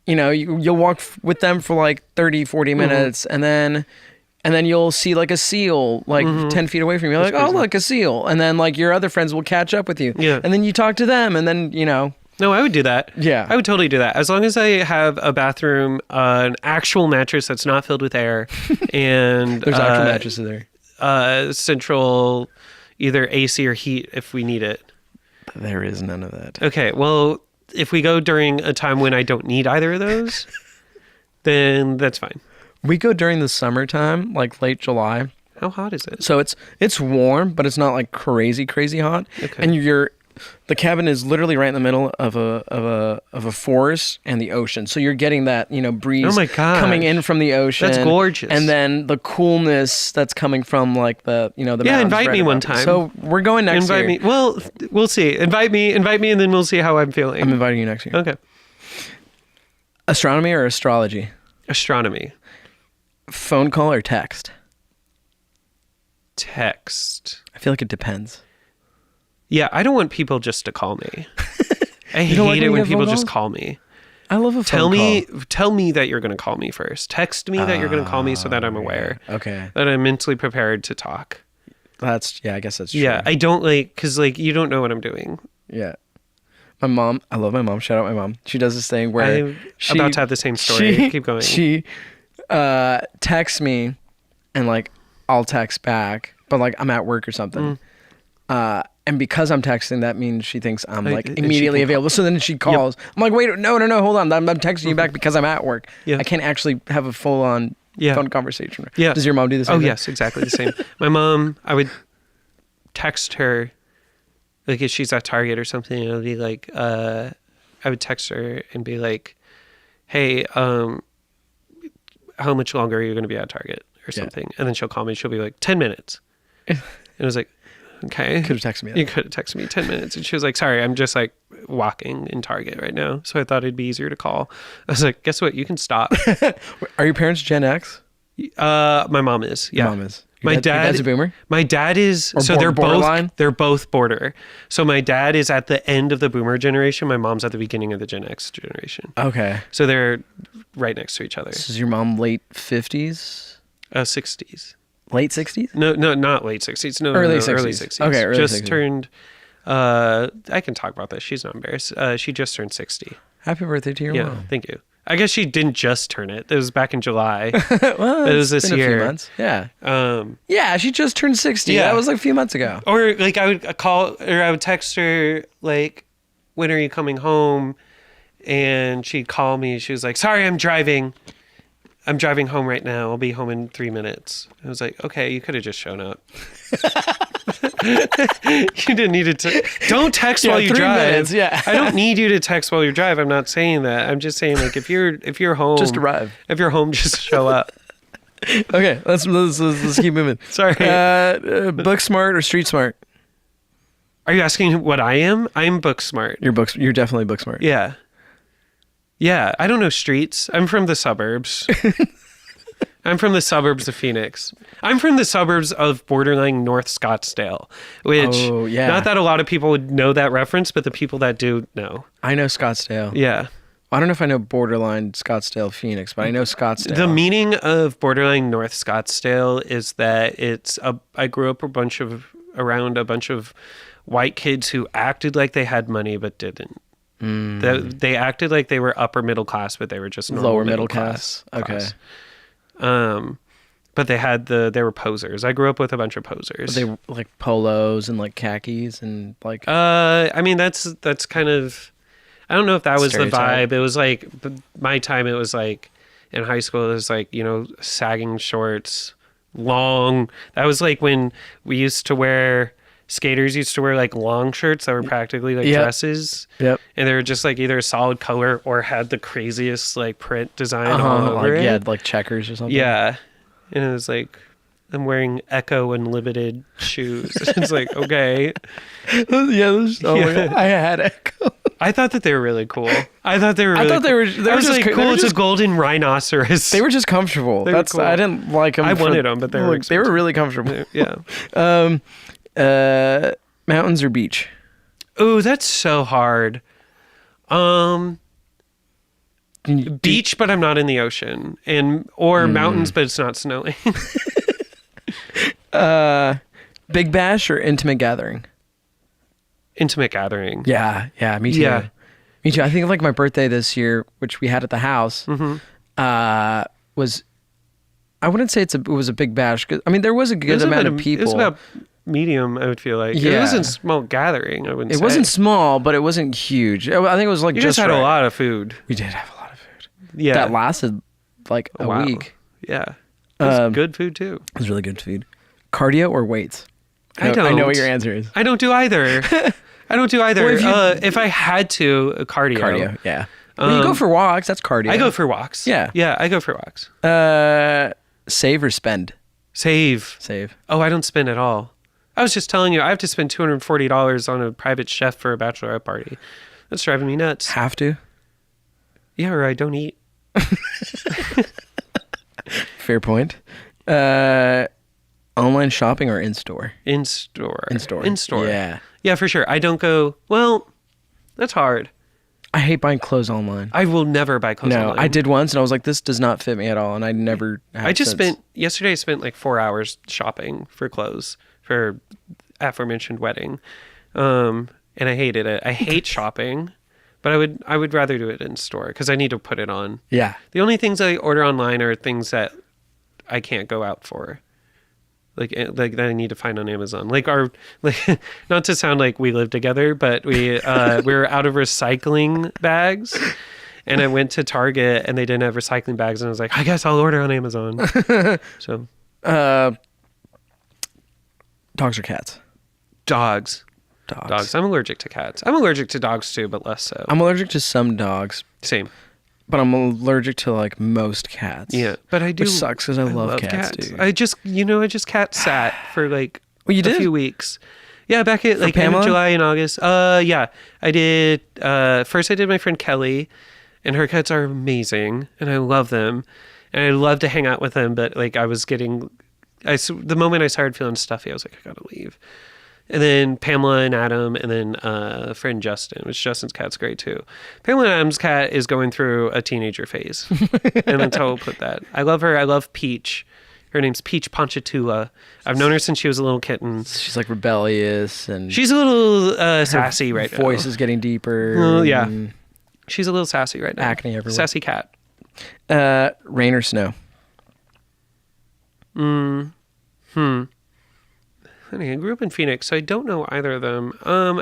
you'll walk with them for like 30-40 minutes, and then you'll see like a seal like 10 feet away from you. You're like, oh, look, a seal. And then like your other friends will catch up with you.
Yeah.
And then you talk to them, and then,
No, I would do that.
Yeah.
I would totally do that. As long as I have a bathroom, an actual mattress that's not filled with air, and
there's actual mattresses there.
Central either AC or heat if we need it.
There is none of that.
Okay, well, if we go during a time when I don't need either of those, then that's fine.
We go during the summertime, like late July.
How hot is it?
So it's warm, but it's not like crazy hot.
Okay.
And the cabin is literally right in the middle of a forest and the ocean. So you're getting that, breeze
Oh my gosh.
coming in from the ocean.
That's gorgeous.
And then the coolness that's coming from like the, the mountains
invite
right
me
above
one
you.
time.
So we're going next year.
Invite me. Well, we'll see. Invite me, and then we'll see how I'm feeling.
I'm inviting you next year.
Okay.
Astronomy or astrology?
Astronomy.
Phone call or text?
Text.
I feel like it depends.
Yeah, I don't want people just to call me. I
don't like
hate it
when
when
you
people
have phone
just
calls?
call me.
I love a phone call.
Tell me that you're going to call me first. Text me that you're going to call me so that I'm aware.
Okay.
That I'm mentally prepared to talk.
I guess that's true.
Yeah, I don't like, because like you don't know what I'm doing.
Yeah. My mom, I love my mom. Shout out my mom. She does this thing where
I'm about to have the same story. Keep going.
She texts me and like I'll text back, but like I'm at work or something. And because I'm texting, that means she thinks I'm like immediately available. So then she calls. Yep. I'm like, wait, no, hold on. I'm texting you back because I'm at work. Yeah. I can't actually have a full on phone conversation. Yeah. Does your mom do the same thing?
Yes, exactly the same. My mom, I would text her, like if she's at Target or something, it would be like, I would text her and be like, hey, how much longer are you going to be at Target or something? And then she'll call me. She'll be like, 10 minutes. And I was like, okay.
Could have texted me that.
You could have texted me 10 minutes. And she was like, sorry, I'm just like walking in Target right now. So I thought it'd be easier to call. I was like, guess what? You can stop.
Are your parents Gen X?
My mom is. Yeah.
Your mom is.
Your
dad's a boomer?
My dad is. So they're both border. So my dad is at the end of the boomer generation. My mom's at the beginning of the Gen X generation.
Okay.
So they're right next to each other.
So is your mom late 50s?
60s.
Late 60s?
No, not late 60s. No,
early 60s.
Early 60s.
Okay, early
just
60s.
Turned. I can talk about this. She's not embarrassed. She just turned 60.
Happy birthday to your mom.
Thank you. I guess she didn't just turn it. It was back in July.
Well,
it was this year.
A few months. Yeah. Yeah, she just turned 60. Yeah. That was like a few months ago.
Or like I would call or I would text her like, when are you coming home? And she'd call me. She was like, sorry, I'm driving home right now. I'll be home in 3 minutes. I was like, okay, you could have just shown up. You didn't need to. Don't text while you
3
drive.
minutes, yeah.
I don't need you to text while you drive. I'm not saying that. I'm just saying like if you're home,
just arrive.
If you're home, just show up.
Okay, let's keep moving.
Sorry.
Book smart or street smart?
Are you asking what I am? I'm book smart.
You're definitely book smart.
Yeah. Yeah, I don't know streets. I'm from the suburbs. I'm from the suburbs of Phoenix. I'm from the suburbs of borderline North Scottsdale, which not that a lot of people would know that reference, but the people that do know.
I know Scottsdale.
Yeah.
I don't know if I know borderline Scottsdale, Phoenix, but I know Scottsdale.
The meaning of borderline North Scottsdale is that I grew up around a bunch of white kids who acted like they had money but didn't. They acted like they were upper middle class, but they were just
lower middle class. Okay.
But they were posers. I grew up with a bunch of posers.
They were like polos and like khakis and like.
I mean that's kind of. I don't know if that was the vibe. It was like my time. It was like in high school. It was like sagging shorts, long. That was like when we used to wear. Skaters used to wear like long shirts that were practically like dresses. Yep. And they were just like either a solid color or had the craziest like print design all over it.
Yeah, like checkers or something.
Yeah. And it was like, I'm wearing Echo Unlimited shoes. It's like, okay.
My God. I had Echo.
I thought that they were really cool. I thought they were
I was
like, cool. It's a golden rhinoceros.
They were just comfortable. Cool. I didn't like them.
I wanted them, but they were
really comfortable.
Yeah.
Mountains or beach?
Oh, that's so hard. Beach, but I'm not in the ocean, or mountains, but it's not snowing.
Big bash or intimate gathering?
Intimate gathering.
Yeah, me too.
Yeah.
Me too. I think like my birthday this year, which we had at the house, was. I wouldn't say it was a big bash. I mean, there was a good amount of people.
It was about medium, I would feel like. Yeah. It wasn't a small gathering, I wouldn't say.
It wasn't small, but it wasn't huge. I think it was like
you just had a lot of food.
We did have a lot of food.
Yeah.
That lasted like a week.
Yeah. It was good food too.
It was really good food. Cardio or weights? I know what your answer is.
I don't do either. Well, if I had to, cardio.
Cardio, yeah. Well, you go for walks. That's cardio.
I go for walks.
Yeah.
Yeah, I go for walks.
Save or spend?
Save. Oh, I don't spend at all. I was just telling you, I have to spend $240 on a private chef for a bachelorette party. That's driving me nuts.
Have to?
Yeah, or I don't eat.
Fair point. Online shopping or in-store?
In-store.
In-store.
In-store.
Yeah.
Yeah, for sure. I don't go, well, that's hard.
I hate buying clothes online.
I will never buy clothes online.
I did once and I was like, this does not fit me at all. And I never have
yesterday I spent like 4 hours shopping for clothes for aforementioned wedding. And I hated it. I hate shopping, but I would rather do it in store because I need to put it on.
Yeah.
The only things I order online are things that I can't go out for. Like that I need to find on Amazon. Not to sound like we live together, but we were out of recycling bags, and I went to Target and they didn't have recycling bags, and I was like, I guess I'll order on Amazon. So,
dogs or cats?
Dogs. I'm allergic to cats. I'm allergic to dogs too, but less so.
I'm allergic to some dogs.
Same.
But I'm allergic to like most cats.
Yeah, but I do.
Which sucks because I love cats, dude.
I just cat sat for like
a
few weeks. Yeah, back at like end of July and August. Yeah, I did. First, I did my friend Kelly, and her cats are amazing, and I love them, and I love to hang out with them. But like, the moment I started feeling stuffy, I was like, I gotta leave. And then Pamela and Adam, and then friend Justin, which Justin's cat's great too. Pamela and Adam's cat is going through a teenager phase. And that's how we'll put that. I love her. I love Peach. Her name's Peach Ponchatoula. I've known her since she was a little kitten.
She's like rebellious and...
She's a little sassy right now.
Her voice is getting deeper.
Well, yeah. She's a little sassy right now.
Acne everywhere.
Sassy cat.
Rain or snow?
Honey, I grew up in Phoenix, so I don't know either of them.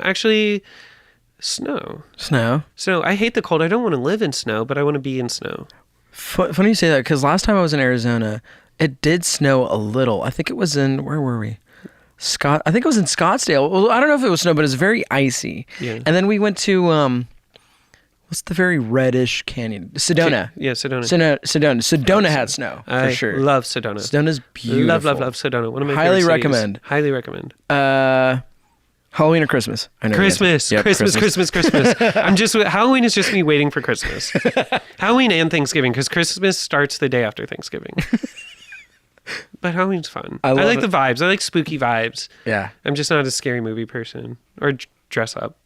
Actually, snow.
Snow?
Snow. I hate the cold. I don't want to live in snow, but I want to be in snow.
Funny you say that, because last time I was in Arizona, it did snow a little. I think it was in, where were we? I think it was in Scottsdale. Well, I don't know if it was snow, but it was very icy.
Yeah.
And then we went to, what's the very reddish canyon? Sedona.
Yeah, Sedona.
Sedona had snow, for sure.
I love Sedona.
Sedona's beautiful.
Love Sedona. One of my
Highly
favorite
recommend.
cities. Highly recommend.
Halloween or Christmas? I know
Christmas.
Yep,
Christmas. Halloween is just me waiting for Christmas. Halloween and Thanksgiving, because Christmas starts the day after Thanksgiving. But Halloween's fun. I like the vibes. I like spooky vibes.
Yeah.
I'm just not a scary movie person or dress up.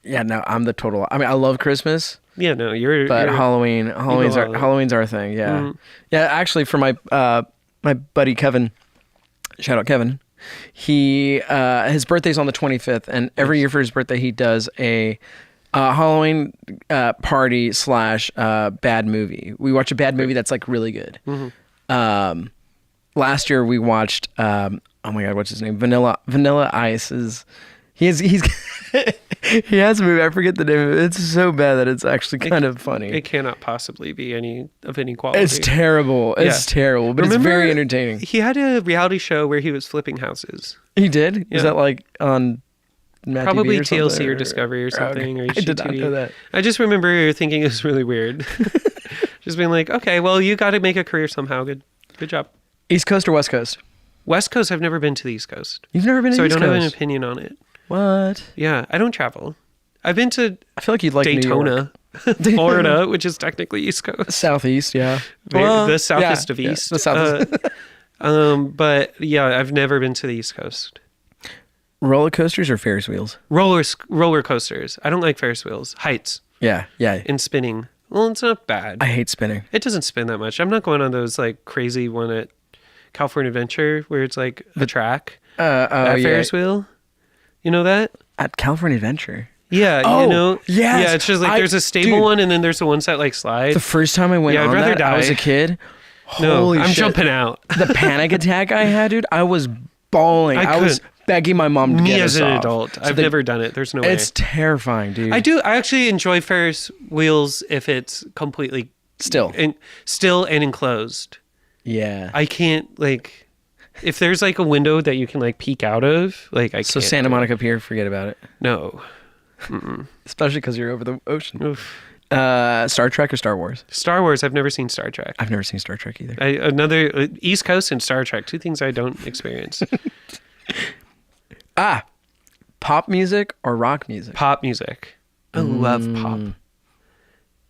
Yeah, no, I'm the total. I mean, I love Christmas.
Yeah, no,
But Halloween's our thing. Yeah,
Mm.
Yeah. Actually, for my my buddy Kevin, shout out Kevin. He his birthday's on the 25th, and every year for his birthday he does a Halloween party / bad movie. We watch a bad movie that's like really good.
Mm-hmm.
Last year we watched oh my god, what's his name? Vanilla Ice is. He's he has a movie. I forget the name of it. It's so bad that it's actually kind of funny.
It cannot possibly be any quality.
It's terrible. It's terrible, but it's very entertaining.
He had a reality show where he was flipping houses.
He did?
Yeah.
Is that like on Matt
probably
TV or
TLC or Discovery or something?
Okay.
Or
I did not know that.
I just remember thinking it was really weird. Just being like, okay, well, you got to make a career somehow. Good job.
East Coast or West Coast?
West Coast. I've never been to the East Coast.
You've never been to the East Coast?
So I don't have an opinion on it.
What?
Yeah, I don't travel. I've been to
I feel like you'd like
Daytona, Florida, which is technically East Coast.
Southeast, yeah.
The southeast of East.
The southeast.
But yeah, I've never been to the East Coast.
Roller coasters or Ferris wheels?
Roller coasters. I don't like Ferris wheels. Heights.
Yeah.
And spinning. Well, it's not bad.
I hate spinning.
It doesn't spin that much. I'm not going on those like crazy one at California Adventure where it's like a track. Ferris wheel. You know that?
At California Adventure?
Yeah,
Yes.
Yeah, it's just like there's a stable one and then there's the ones that like slide.
The first time I went on that, I was a kid. Holy shit.
I'm jumping out.
The panic attack I had, dude, I was bawling. I was begging my mom to get us
as an
off.
adult. I've never done it. There's no way.
It's terrifying, dude.
I actually enjoy Ferris wheels if it's completely still and enclosed.
Yeah.
I can't like... If there's like a window that you can like peek out of, like I can't.
So Santa Monica Pier, forget about it.
No.
Especially because you're over the ocean.
Oof.
Star Trek or Star Wars?
Star Wars. I've never seen Star Trek.
I've never seen Star Trek either.
Another East Coast and Star Trek. Two things I don't experience.
Pop music or rock music?
Pop music. I love pop.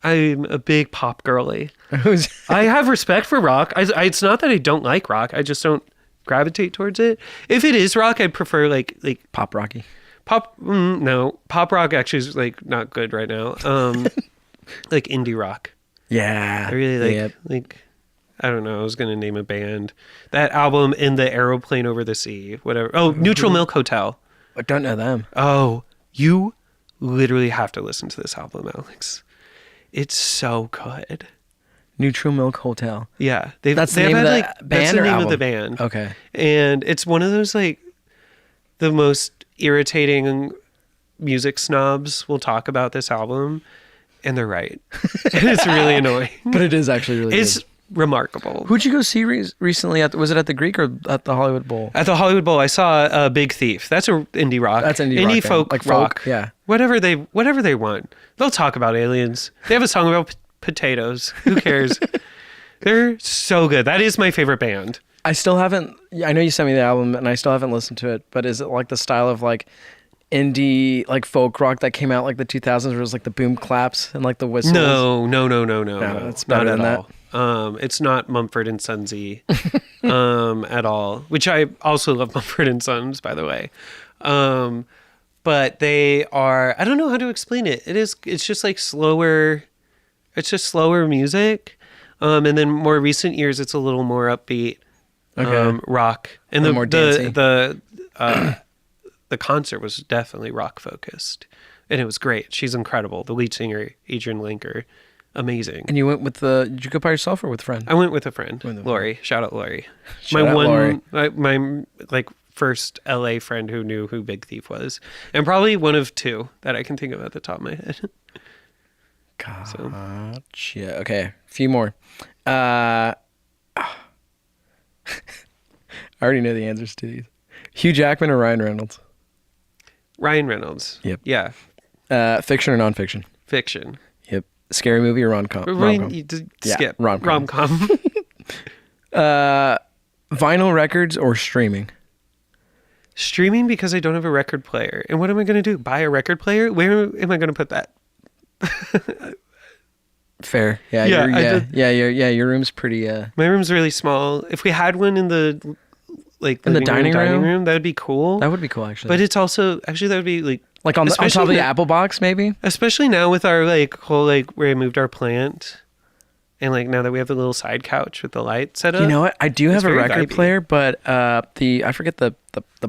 I'm a big pop girly.
Who's
I have respect for rock. It's not that I don't like rock. I just don't gravitate towards it. If it is rock, I'd prefer like
Pop Rocky?
pop. No, pop rock actually is like not good right now. Like indie rock.
Yeah.
I really like. I don't know. I was gonna name a band. That album In the Aeroplane Over the Sea. Whatever. Oh, Neutral Milk Hotel.
I don't know them.
Oh, you literally have to listen to this album, Alex. It's so good.
Neutral Milk Hotel.
Yeah,
That's the name of the band
that's the
or
name
album?
of the band.
Okay.
And it's one of those like the most irritating music snobs will talk about this album, and they're right. And it's really annoying.
But it is actually really
It's
good.
remarkable.
Who'd you go see recently? Was it at the Greek or at the Hollywood Bowl?
At the Hollywood Bowl, I saw Big Thief. That's a indie rock.
That's indie rock
folk
band. Like
rock.
folk, yeah.
Whatever they want. They'll talk about aliens. They have a song about potatoes. Who cares? They're so good. That is my favorite band.
I still haven't. I know you sent me the album, and I still haven't listened to it. But is it like the style of like indie, like folk rock that came out like the 2000s, where it was like the boom claps and like the whistles?
No.
It's better
not
than
at
that.
all. It's not Mumford and Sonsy at all. Which I also love Mumford and Sons, by the way. But they are. I don't know how to explain it. It's just like slower. It's just slower music. And then more recent years, it's a little more upbeat.
Okay.
Rock, and
more dancey.
The concert was definitely rock focused, and it was great. She's incredible. The lead singer, Adrian Linker, amazing.
And you went with did you go by yourself or with a friend?
I went with a friend,
With a friend.
Lori. Shout out Lori.
Shout out Lori.
My like first LA friend who knew who Big Thief was, and probably one of two that I can think of at the top of my head.
Gotcha. Okay, a few more. I already know the answers to these. Hugh Jackman or Ryan Reynolds?
Ryan Reynolds.
Yep.
Yeah.
Fiction or nonfiction?
Fiction.
Yep. Scary movie or rom-com?
Skip.
Rom-com.
Rom-com.
Vinyl records or streaming?
Streaming, because I don't have a record player. And what am I going to do? Buy a record player? Where am I going to put that?
Fair. Yeah.
Yeah,
Your room's pretty.
My room's really small. If we had one in the
dining room?
that'd be cool.
That would be cool, actually.
But it's also that would be
like on top of the Apple box, maybe.
Especially now with our whole where I moved our plant, and now that we have the little side couch with the light set up.
You know what? I do have a
very
record
vibey.
player, but I forget the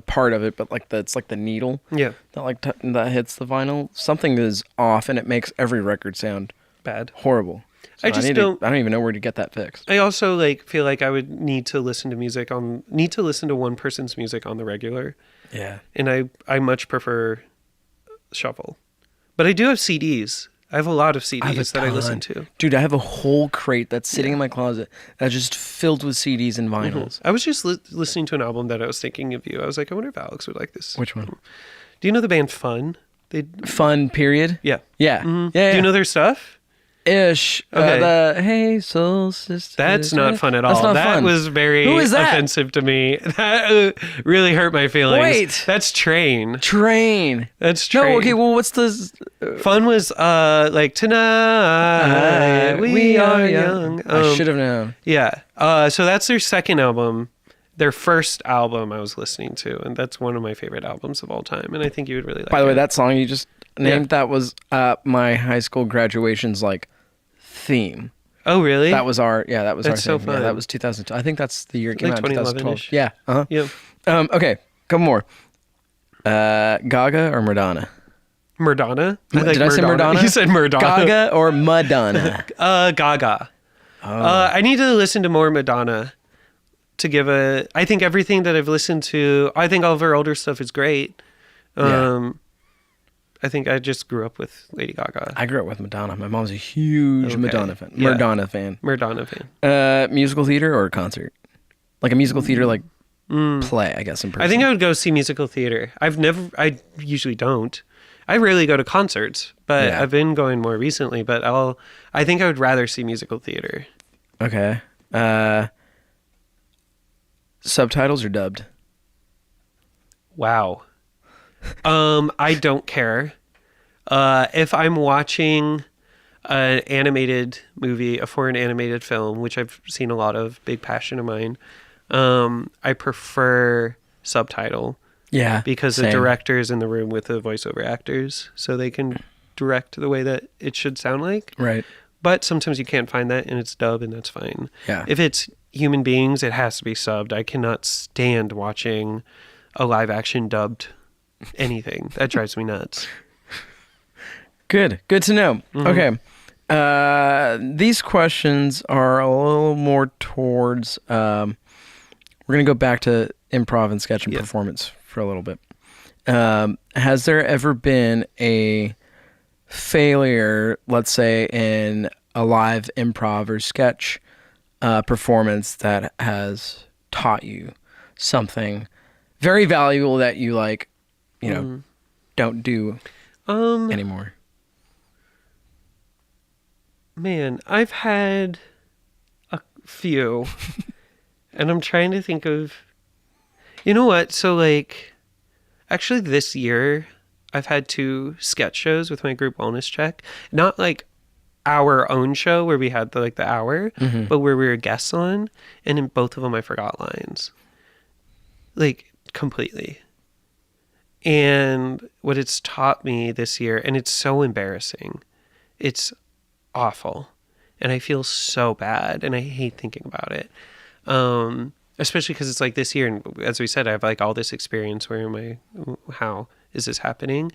part of it, but it's like the needle.
Yeah.
That that hits the vinyl. Something is off, and it makes every record sound
Bad.
Horrible. So
I just
I
don't.
don't even know where to get that fixed.
I also feel like I would need to listen to one person's music on the regular.
Yeah.
And I much prefer shuffle. But I do have CDs. I have a lot of CDs that I listen to.
Dude, I have a whole crate that's sitting in my closet that's just filled with CDs and vinyls.
I was just listening to an album that I was thinking of you. I was like, I wonder if Alex would like this.
Which one?
Do you know the band Fun?
Fun, period?
Yeah.
Yeah.
Mm-hmm.
Yeah.
Do you know their stuff?
Ish.
Okay.
The Hey Soul Sister.
That's not fun at all.
That's not
that
fun.
was very
Who is that?
offensive to me. That really hurt my feelings.
Wait.
That's Train.
Train.
That's Train.
No, okay, well, what's the...
Fun was Tonight we are young.
I should have known.
Yeah. So that's their second album. Their first album I was listening to, and that's one of my favorite albums of all time, and I think you would really like it.
By the way, that song you just named, that was my high school graduation's theme.
Oh, really?
That was our
That's
our
so
theme.
fun.
Yeah, that was 2002. I think that's the year it came out,
2011-ish.
2012. Yeah. Uh-huh.
Yeah.
Okay, couple more. Gaga or Madonna?
Murdana?
Did I say Madonna?
You said Murdana.
Gaga or Madonna?
Gaga. I need to listen to more Madonna to give I think everything that I've listened to, I think all of her older stuff is great. I think I just grew up with Lady Gaga.
I grew up with Madonna. My mom's a huge Madonna fan.
Yeah.
Madonna fan. Musical theater or concert? Like a musical theater, play, I guess, in person.
I think I would go see musical theater. I usually don't. I rarely go to concerts, but I've been going more recently, but I think I would rather see musical theater.
Okay. Subtitles or dubbed?
Wow. I don't care. If I'm watching an animated movie, a foreign animated film, which I've seen a lot of, big passion of mine, I prefer subtitle.
Yeah.
Because the director is in the room with the voiceover actors, so they can direct the way that it should sound like.
Right.
But sometimes you can't find that, and it's dub, and that's fine.
Yeah.
If it's human beings, it has to be subbed. I cannot stand watching a live action dubbed anything. That drives me nuts.
Good to know. Okay. These questions are a little more towards, we're going to go back to improv and sketch and performance for a little bit. Has there ever been a failure, let's say, in a live improv or sketch performance that has taught you something very valuable that you don't do anymore?
Man, I've had a few, and I'm trying to think of, you know what? So actually this year, I've had 2 sketch shows with my group Wellness Check. Not like our own show where we had the hour, but where we were guests on, and in both of them I forgot lines. Completely. And what it's taught me this year, and it's so embarrassing. It's awful. And I feel so bad, and I hate thinking about it. Especially because it's this year, and as we said, I have all this experience. How is this happening?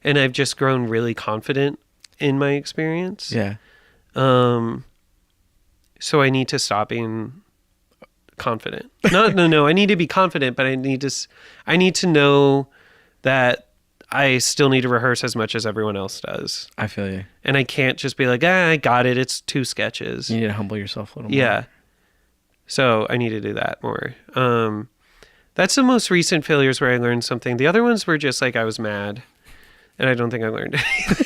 And I've just grown really confident in my experience.
Yeah.
So I need to stop being confident. No. I need to be confident, but I need to know that I still need to rehearse as much as everyone else does.
I feel you.
And I can't just be I got it. It's 2 sketches.
You need to humble yourself a little more.
Yeah. So I need to do that more. That's the most recent failures where I learned something. The other ones were just I was mad. And I don't think I learned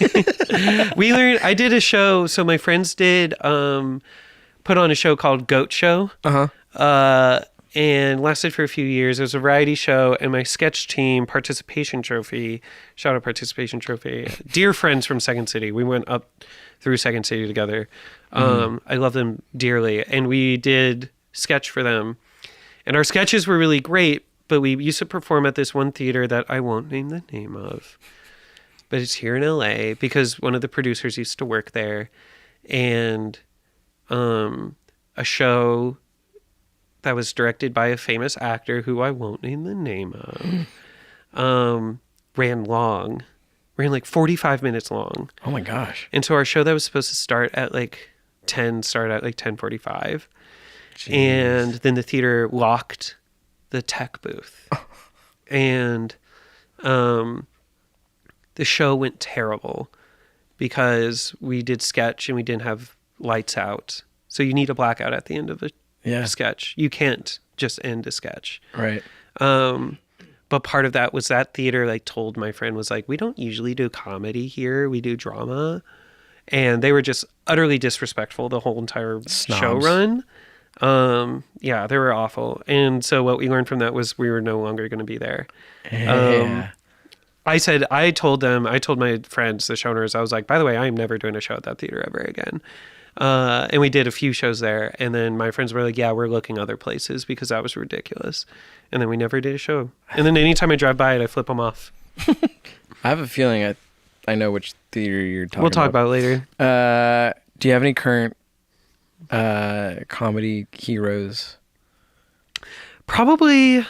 anything. I did a show. So my friends did put on a show called Goat Show. And lasted for a few years. It was a variety show, and my sketch team participation trophy, shout out participation trophy, dear friends from Second City. We went up through Second City together. I love them dearly, and we did sketch for them. And our sketches were really great, but we used to perform at this one theater that I won't name the name of, but it's here in LA because one of the producers used to work there, and a show that was directed by a famous actor who I won't name the name of, ran 45 minutes long.
Oh my gosh.
And so our show that was supposed to start at 10 started at 10:45. Jeez. And then the theater locked the tech booth. And the show went terrible because we did sketch and we didn't have lights out. So you need a blackout at the end of a sketch. You can't just end a sketch.
Right.
But part of that was that theater told my friend was we don't usually do comedy here. We do drama. And they were just utterly disrespectful the whole entire show run. They were awful. And so what we learned from that was we were no longer going to be there. I told my friends, the showrunners, I was by the way, I am never doing a show at that theater ever again. And we did a few shows there. And then my friends were yeah, we're looking other places because that was ridiculous. And then we never did a show. And then anytime I drive by it, I flip them off.
I have a feeling I know which theater you're talking about.
We'll talk about it later.
Do you have any current comedy heroes?
Probably.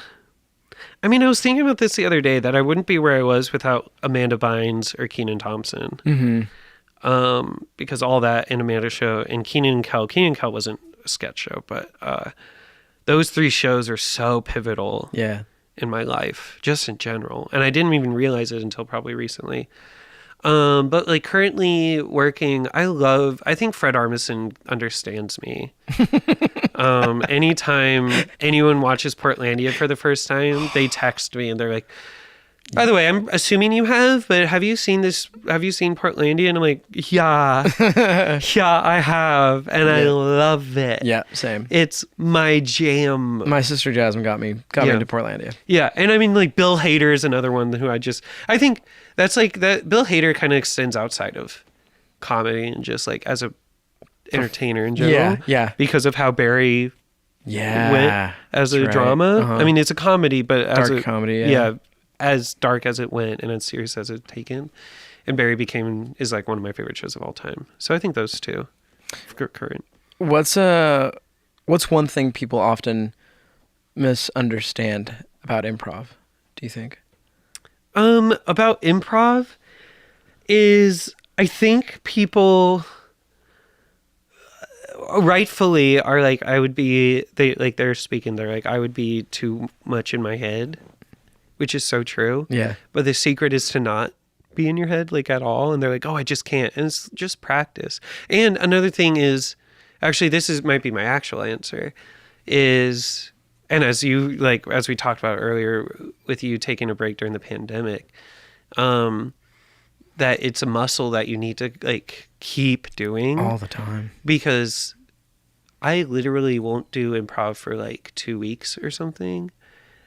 I mean, I was thinking about this the other day that I wouldn't be where I was without Amanda Bynes or Kenan Thompson. Mm-hmm. Because all that and Amanda's show and Kenan and Kel wasn't a sketch show, but those 3 shows are so pivotal in my life, just in general. And I didn't even realize it until probably recently. But currently working, I think Fred Armisen understands me. Anytime anyone watches Portlandia for the first time, they text me and they're by the way, I'm assuming you have, but have you seen this? Have you seen Portlandia? And I'm yeah, I have. And I love it.
Yeah, same.
It's my jam.
My sister Jasmine got me into Portlandia.
Yeah. And I mean, Bill Hader is another one who I think that's that Bill Hader kind of extends outside of comedy and just like as a entertainer in general.
Yeah.
Because of how Barry went as a drama. I mean, it's a comedy, but as
dark comedy. Yeah.
as dark as it went and as serious as it taken. And Barry is like one of my favorite shows of all time. So I think those two current.
What's one thing people often misunderstand about improv, do you think?
About improv is, I think people rightfully are like, they're speaking, they're like, I would be too much in my head, which is so true.
Yeah.
But the secret is to not be in your head like at all. And they're like, oh, I just can't. And it's just practice. And another thing is, actually, might be my actual answer is, and as we talked about earlier with you taking a break during the pandemic, that it's a muscle that you need to like keep doing
all the time,
because I literally won't do improv for like 2 weeks or something.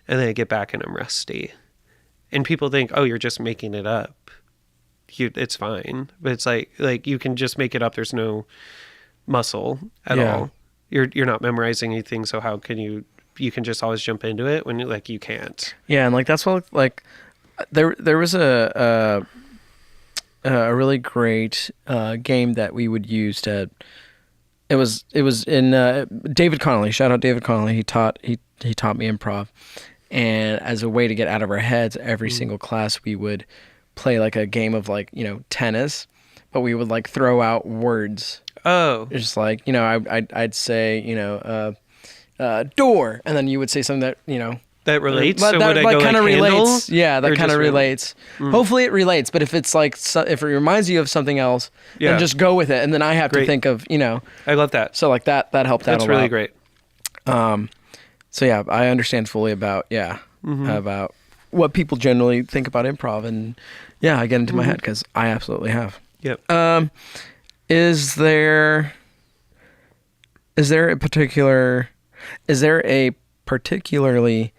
And then I get back and I'm rusty. And people think, oh, you're just making it up. It's fine. But it's like you can just make it up. There's no muscle at all. You're not memorizing anything. So how can you can just always jump into it when you can't. Yeah.
And like, that's what, like there was a really great game that we would use to, it was in David Connolly, shout out David Connolly. He taught me improv. And as a way to get out of our heads, every single class we would play like a game of like, tennis, but we would like throw out words.
Oh.
It's just like, I'd say, door, and then you would say something that,
that relates.
So
that
would
like
kind of
handle?
relates. Yeah, that kind of relates. Hopefully it relates, but if it's like, if it reminds you of something else, then just go with it. And then I have to think of,
I love that.
So like that helped out a lot.
That's really great.
So yeah, I understand fully about about what people generally think about improv, and I get into my head because I absolutely have.
Yep.
Is there a particularly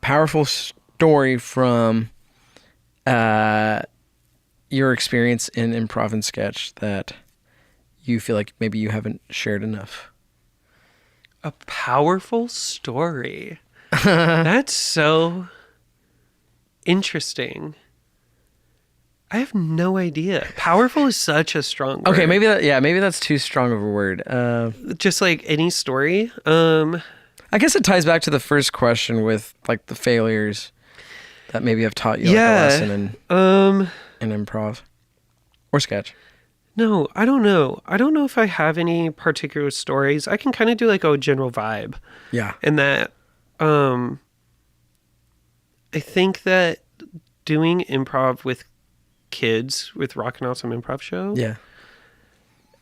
powerful story from your experience in improv and sketch that you feel like maybe you haven't shared enough?
A powerful story. That's so interesting. I have no idea. Powerful is such a strong word.
Okay, maybe that's too strong of a word.
Just like any story.
I guess it ties back to the first question with like the failures that maybe have taught you like, a lesson in improv or sketch.
No, I don't know. I don't know if I have any particular stories. I can kind of do like a general vibe.
Yeah.
And that, I think that doing improv with kids with Rockin' Awesome Improv Show.
Yeah.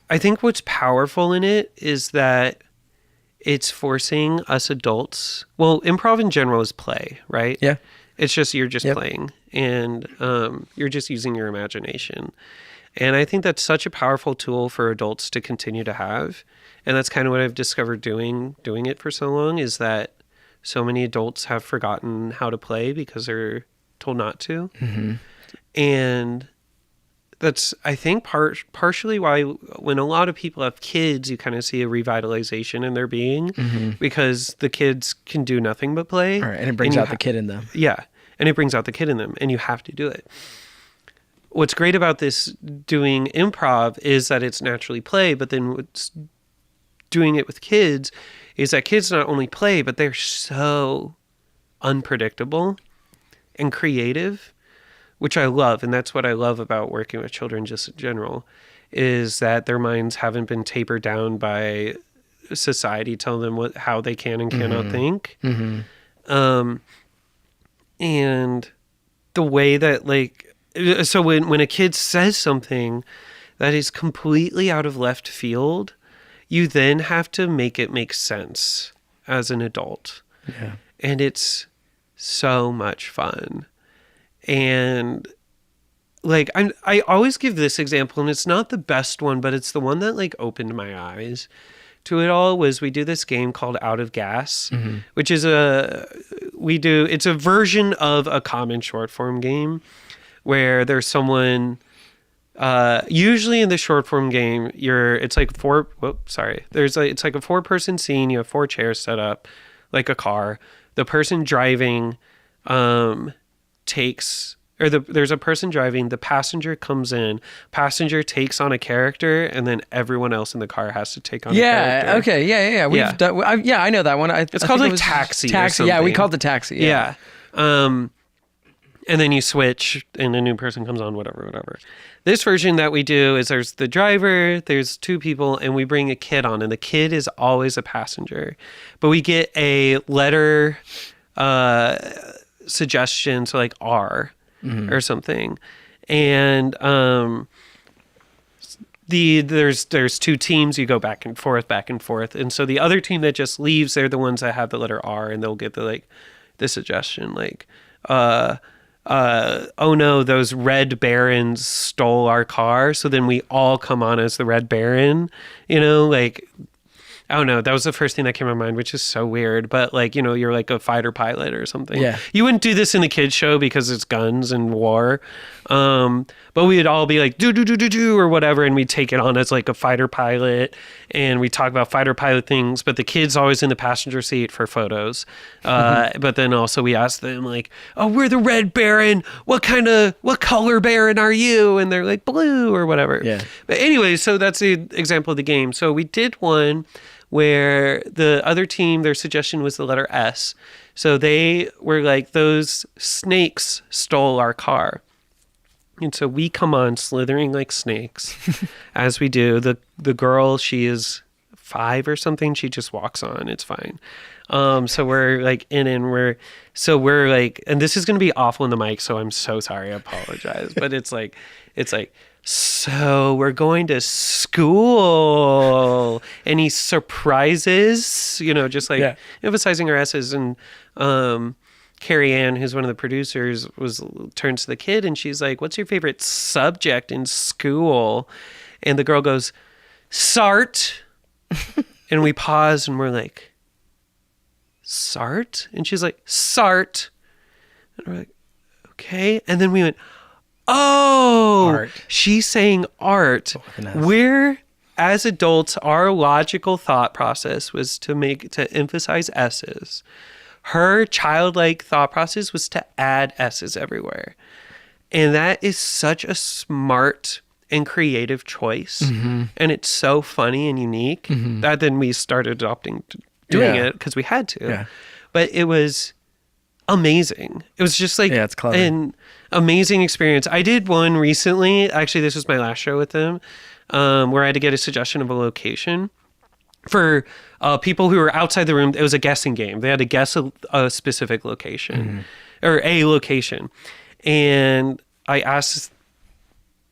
I think what's powerful in it is that it's forcing us adults. Well, improv in general is play, right?
Yeah.
It's just, you're just playing and, you're just using your imagination. And I think that's such a powerful tool for adults to continue to have. And that's kind of what I've discovered doing it for so long, is that so many adults have forgotten how to play because they're told not to. Mm-hmm. And that's, I think, partially why when a lot of people have kids, you kind of see a revitalization in their being, because the kids can do nothing but play.
All right, and it brings out the kid in them.
Yeah, and it brings out the kid in them, and you have to do it. What's great about this doing improv is that it's naturally play, but then what's doing it with kids is that kids not only play, but they're so unpredictable and creative, which I love. And that's what I love about working with children just in general, is that their minds haven't been tapered down by society telling them how they can and cannot think. Mm-hmm. And the way that so when a kid says something that is completely out of left field, you then have to make it make sense as an adult. Yeah. And it's so much fun. And I always give this example, and it's not the best one, but it's the one that opened my eyes to it all. Was we do this game called Out of Gas, which is it's a version of a common short form game where there's someone Usually in the short form game, it's like it's like a 4-person scene. You have 4 chairs set up like a car. The person driving there's a person driving, the passenger comes in, passenger takes on a character, and then everyone else in the car has to take on a character.
Okay. Yeah. We've done, I know that one.
It's called like Taxi.
Taxi. Yeah, we called the Taxi.
Yeah. And then you switch and a new person comes on, whatever. This version that we do is there's the driver, there's 2 people, and we bring a kid on, and the kid is always a passenger. But we get a letter suggestion, so like R or something. And there's 2 teams, you go back and forth. And so the other team that just leaves, they're the ones that have the letter R, and they'll get the suggestion like oh no, those Red Barons stole our car. So then we all come on as the Red Baron, like, I don't know. That was the first thing that came to my mind, which is so weird. But like, you're like a fighter pilot or something.
Yeah.
You wouldn't do this in the kids show because it's guns and war. But we'd all be like, do, or whatever. And we'd take it on as like a fighter pilot. And we talk about fighter pilot things. But the kid's always in the passenger seat for photos. But then also we ask them like, oh, we're the Red Baron. What color Baron are you? And they're like blue or whatever.
Yeah.
But anyway, so that's the example of the game. So we did one where the other team, their suggestion was the letter S. So they were like, those snakes stole our car. And so we come on slithering like snakes, as we do. The girl, she is 5 or something. She just walks on. It's fine. So we're like we're like, and this is going to be awful in the mic, so I'm so sorry. I apologize. But it's like, so we're going to school. Any surprises? Just like emphasizing her S's. And Carrie Ann, who's one of the producers, turns to the kid and she's like, what's your favorite subject in school? And the girl goes, Sart. And we pause and we're like, Sart? And she's like, Sart. And we're like, okay. And then we went, oh,
art.
She's saying art. We're, as adults, our logical thought process was to emphasize S's. Her childlike thought process was to add S's everywhere. And that is such a smart and creative choice. Mm-hmm. And it's so funny and unique that then we started adopting doing it because we had to. Yeah. But it was amazing. It was just like
it's clever.
An amazing experience. I did one recently. Actually, this was my last show with them, where I had to get a suggestion of a location. For people who were outside the room, it was a guessing game. They had to guess a specific location or a location. And I asked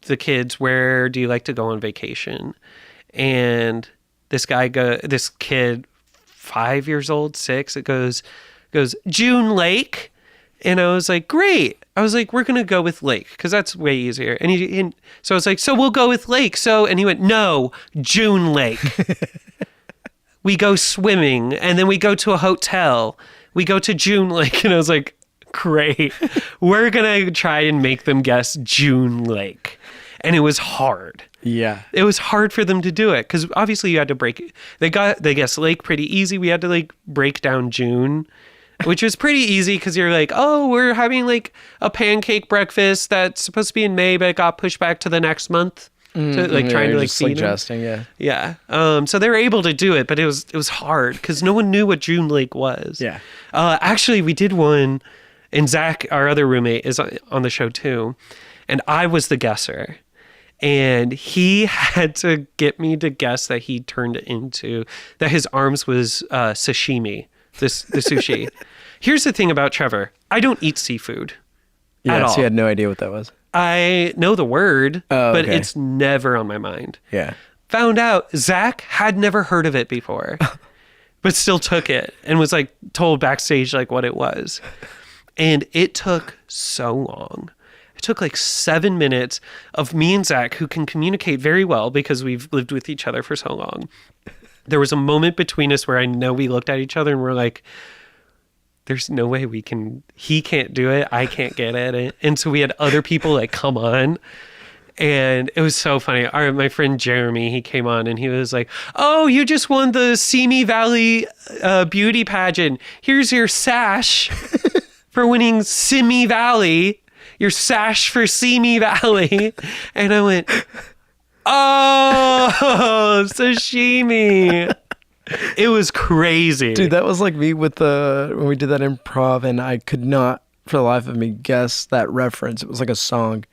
the kids, where do you like to go on vacation? And this kid, 5 years old, 6, it goes, June Lake. And I was like, great. I was like, we're going to go with Lake because that's way easier. And so I was like, so we'll go with Lake. And he went, no, June Lake. We go swimming and then we go to a hotel. We go to June Lake. And I was like, great. We're going to try and make them guess June Lake. And it was hard.
Yeah.
It was hard for them to do it because obviously you had to break it. They guessed Lake pretty easy. We had to like break down June, which was pretty easy because you're like, oh, we're having like a pancake breakfast that's supposed to be in May, but it got pushed back to the next month. To, like trying to like feed
suggesting,
them. Yeah. So they were able to do it, but it was hard because no one knew what June Lake was.
Yeah.
Actually, we did one, and Zach, our other roommate, is on the show too, and I was the guesser, and he had to get me to guess that he turned it into that his arms was sashimi, the sushi. Here's the thing about Trevor: I don't eat seafood.
Yeah,
at all.
So you had no idea what that was.
I know the word, but it's never on my mind.
Yeah.
Found out Zach had never heard of it before, but still took it and was like told backstage like what it was. And it took so long. It took like 7 minutes of me and Zach, who can communicate very well because we've lived with each other for so long. There was a moment between us where I know we looked at each other and we're like, there's no way he can't do it. I can't get at it. And so we had other people like come on And it was so funny. My friend Jeremy, he came on and he was like, "Oh, you just won the Simi Valley beauty pageant. Here's your sash for winning Simi Valley. Your sash for Simi Valley." And I went, "Oh, sashimi." It was crazy.
Dude, that was like me with when we did that improv, and I could not, for the life of me, guess that reference. It was like a song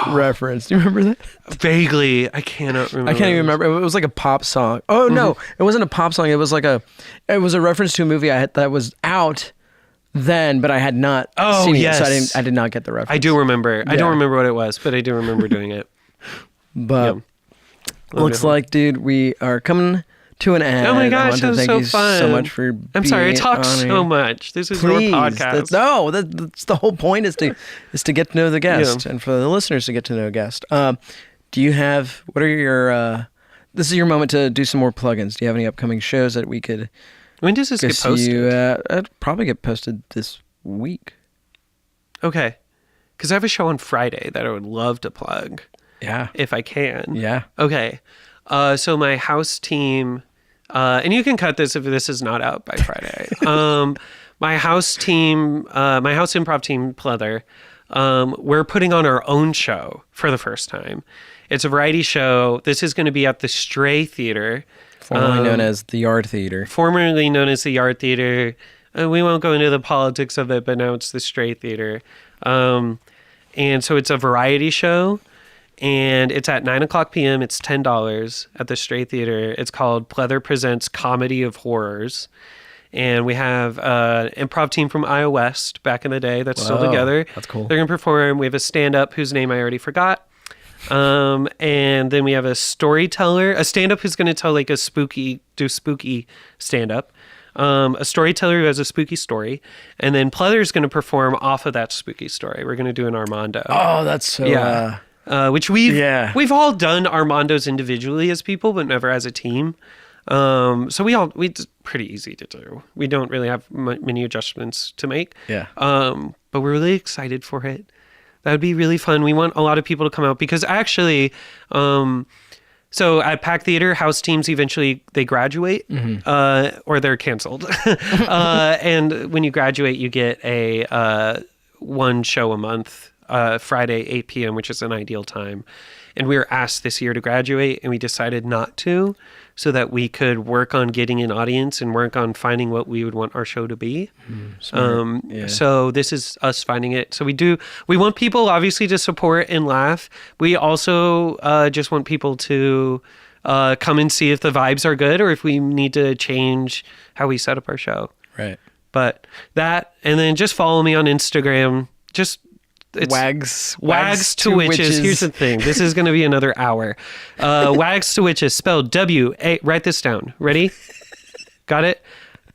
reference. Do you remember that?
Vaguely. I cannot remember.
I can't even remember. It was like a pop song. Oh, no. It wasn't a pop song. It was like it was a reference to a movie that was out then, but I had not seen it, so I did not get the reference.
I do remember. I don't remember what it was, but I do remember doing it.
But looks like, dude, we are coming to an end.
Oh my gosh, that was so fun.
So much for being
I'm sorry, I talked
on
so
here.
much. This is your podcast.
That's the whole point is to get to know the guest and for the listeners to get to know a guest. Do you have, what are your, this is your moment to do some more plugins. Do you have any upcoming shows that we could
When does this get posted?
It'll probably get posted this week.
Okay. Because I have a show on Friday that I would love to plug.
Yeah.
If I can.
Yeah.
Okay. So my house team, and you can cut this if this is not out by Friday. My house team, my house improv team, Pleather, we're putting on our own show for the first time. It's a variety show. This is going to be at the Stray Theater.
Formerly known as the Yard Theater.
Formerly known as the Yard Theater. We won't go into the politics of it, but now it's the Stray Theater. And so it's a variety show. And it's at 9:00 p.m. It's $10 at the Stray Theater. It's called Pleather Presents Comedy of Horrors. And we have an improv team from Iowa West back in the day that's still together.
That's cool.
They're going to perform. We have a stand-up whose name I already forgot. And then we have a storyteller, a stand-up who's going to tell like spooky stand-up. A storyteller who has a spooky story. And then Pleather's going to perform off of that spooky story. We're going to do an Armando.
Oh, that's so...
Yeah. Which we've all done Armandos individually as people, but never as a team. So it's pretty easy to do. We don't really have many adjustments to make.
Yeah.
But we're really excited for it. That would be really fun. We want a lot of people to come out because actually, so at Pack Theater, house teams eventually they graduate, or they're canceled. And when you graduate, you get a one show a month. Friday, 8 p.m., which is an ideal time. And we were asked this year to graduate, and we decided not to, so that we could work on getting an audience and work on finding what we would want our show to be. So this is us finding it. So we want people obviously to support and laugh. We also just want people to come and see if the vibes are good or if we need to change how we set up our show.
Right.
But that, and then just follow me on Instagram. It's Wags to Witches. Here's the thing. This is going to be another hour. Wags to Witches, spelled W-A. Write this down. Ready? Got it?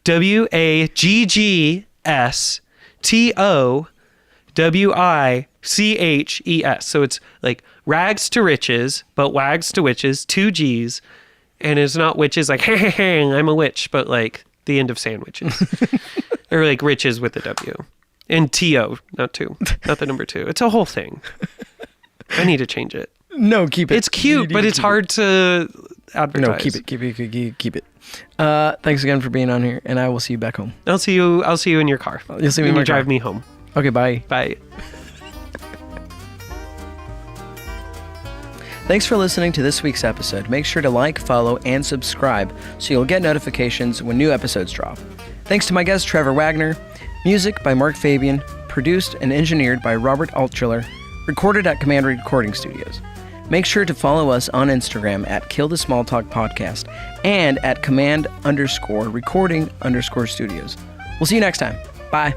WAGGSTOWICHES. So it's like Rags to Riches, but Wags to Witches, 2 G's. And it's not witches like, hey, I'm a witch, but like the end of sandwiches. Or like riches with a W. And T-O, not 2. Not the number 2. It's a whole thing. I need to change it.
No, keep it.
It's cute, but it's hard to advertise.
No, keep it. Thanks again for being on here, and I will see you back home.
I'll see you in your car.
You'll see me in my car.
Drive me home.
Okay, bye.
Bye.
Thanks for listening to this week's episode. Make sure to like, follow, and subscribe so you'll get notifications when new episodes drop. Thanks to my guest, Trevor Waggoner. Music by Mark Fabian, produced and engineered by Robert Altschiller, recorded at Command Recording Studios. Make sure to follow us on Instagram at Kill the Small Talk Podcast and at command_recording_studios. We'll see you next time. Bye.